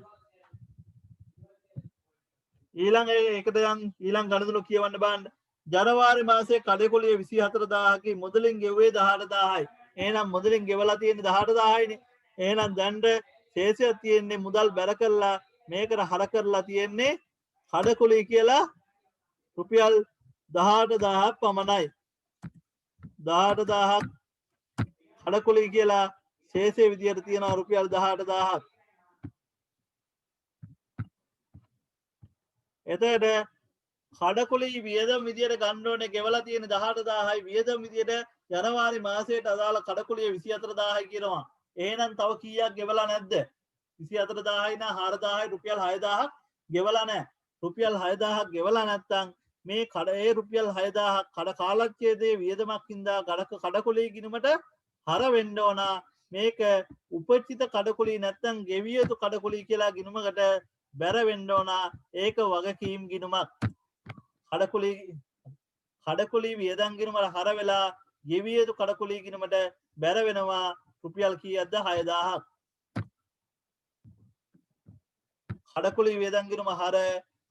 ඊළඟ ගණතුන කියවන්න බලන්න. ජනවාරි මාසයේ කඩකොලිය 24000කි මුදලින් ගෙවුවේ 18000යි. එහෙනම් මුදලින් ගෙවලා තියෙන්නේ 18000යිනේ. එහෙනම් දැන්ට ශේෂය තියෙන්නේ මුදල් බැර කරලා මේකට හර කරලා තියෙන්නේ කඩකොලිය කියලා රුපියල් 18000ක් පමණයි. 18000ක් කඩකොලිය කියලා ශේෂය විදියට තියෙනවා රුපියල් 18000ක්. එතකොට කඩකොලි වියදම් විදියට ගන්න ඕනේ ගෙවලා තියෙන 18000යි වියදම් විදියට ජනවාරි මාසයට අදාළ කඩකොලිය 24000යි කියනවා. එහෙනම් තව කීයක් ගෙවලා නැද්ද? 24000යි නා 4000යි රුපියල් 6000ක් ගෙවලා නැහැ. රුපියල් 6000ක් ගෙවලා නැත්නම් මේ ඒ රුපියල් 6000ක් කඩ කාලච්ඡේදයේ වියදමක් හින්දා කඩකොලි ගිණුමට හර වෙන්න ඕන. මේක උපචිත කඩකොලි නැත්නම් ගෙවිය යුතු කඩකොලි කියලා ගිණුමකට බැර වෙන්න ඕන. ඒක වගකීම් ගිණුමක්. කඩකොලි වියදම් ගිණුමට හර වෙලා ගෙවිය යුතු කඩකොලි ගිණුමට බැර වෙනවා රුපියල් කීයක්ද? 6000ක්. කඩකොලි වියදම් ගිණුම හර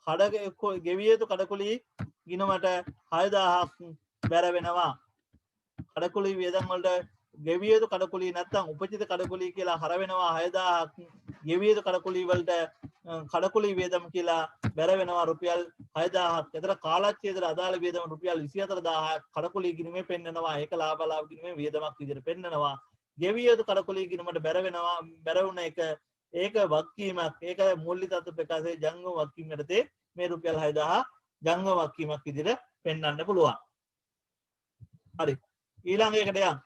ගෙවිය යුතු කඩකුලි ගිණුමට 6000ක් බැර වෙනවා. කඩකුලි වියදම් වලට ගෙවිය යුතු කඩකුලි නැත්නම් උපචිත කඩකුලි කියලා හර වෙනවා 6000ක්. ගෙවිය යුතු කඩකුලි වලට කඩකුලි වියදම් කියලා බැර වෙනවා රුපියල් 6000ක්. එතන කාලච්ඡේදයට අදාළ වියදම රුපියල් 24000ක් කඩකුලි ගිණුමේ පෙන්නනවා. ඒක ලාභ ගිණුමේ වියදමක් විදිහට පෙන්නනවා. ගෙවිය යුතු කඩකුලි ගිණුමට බැර වෙනවා. බැර වුණ එක ඒක වක්කීමක්. ඒක මූල්‍ය තත්ත්ව ප්‍රකාශයේ ජංගම වක්කීම යටතේ මේ රුපියල් 6000 ජංගම වක්කීමක් විදිහට පෙන්වන්න පුළුවන්. හරි. ඊළඟ එකට යන්න.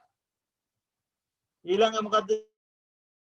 ඊළඟ මොකද්ද?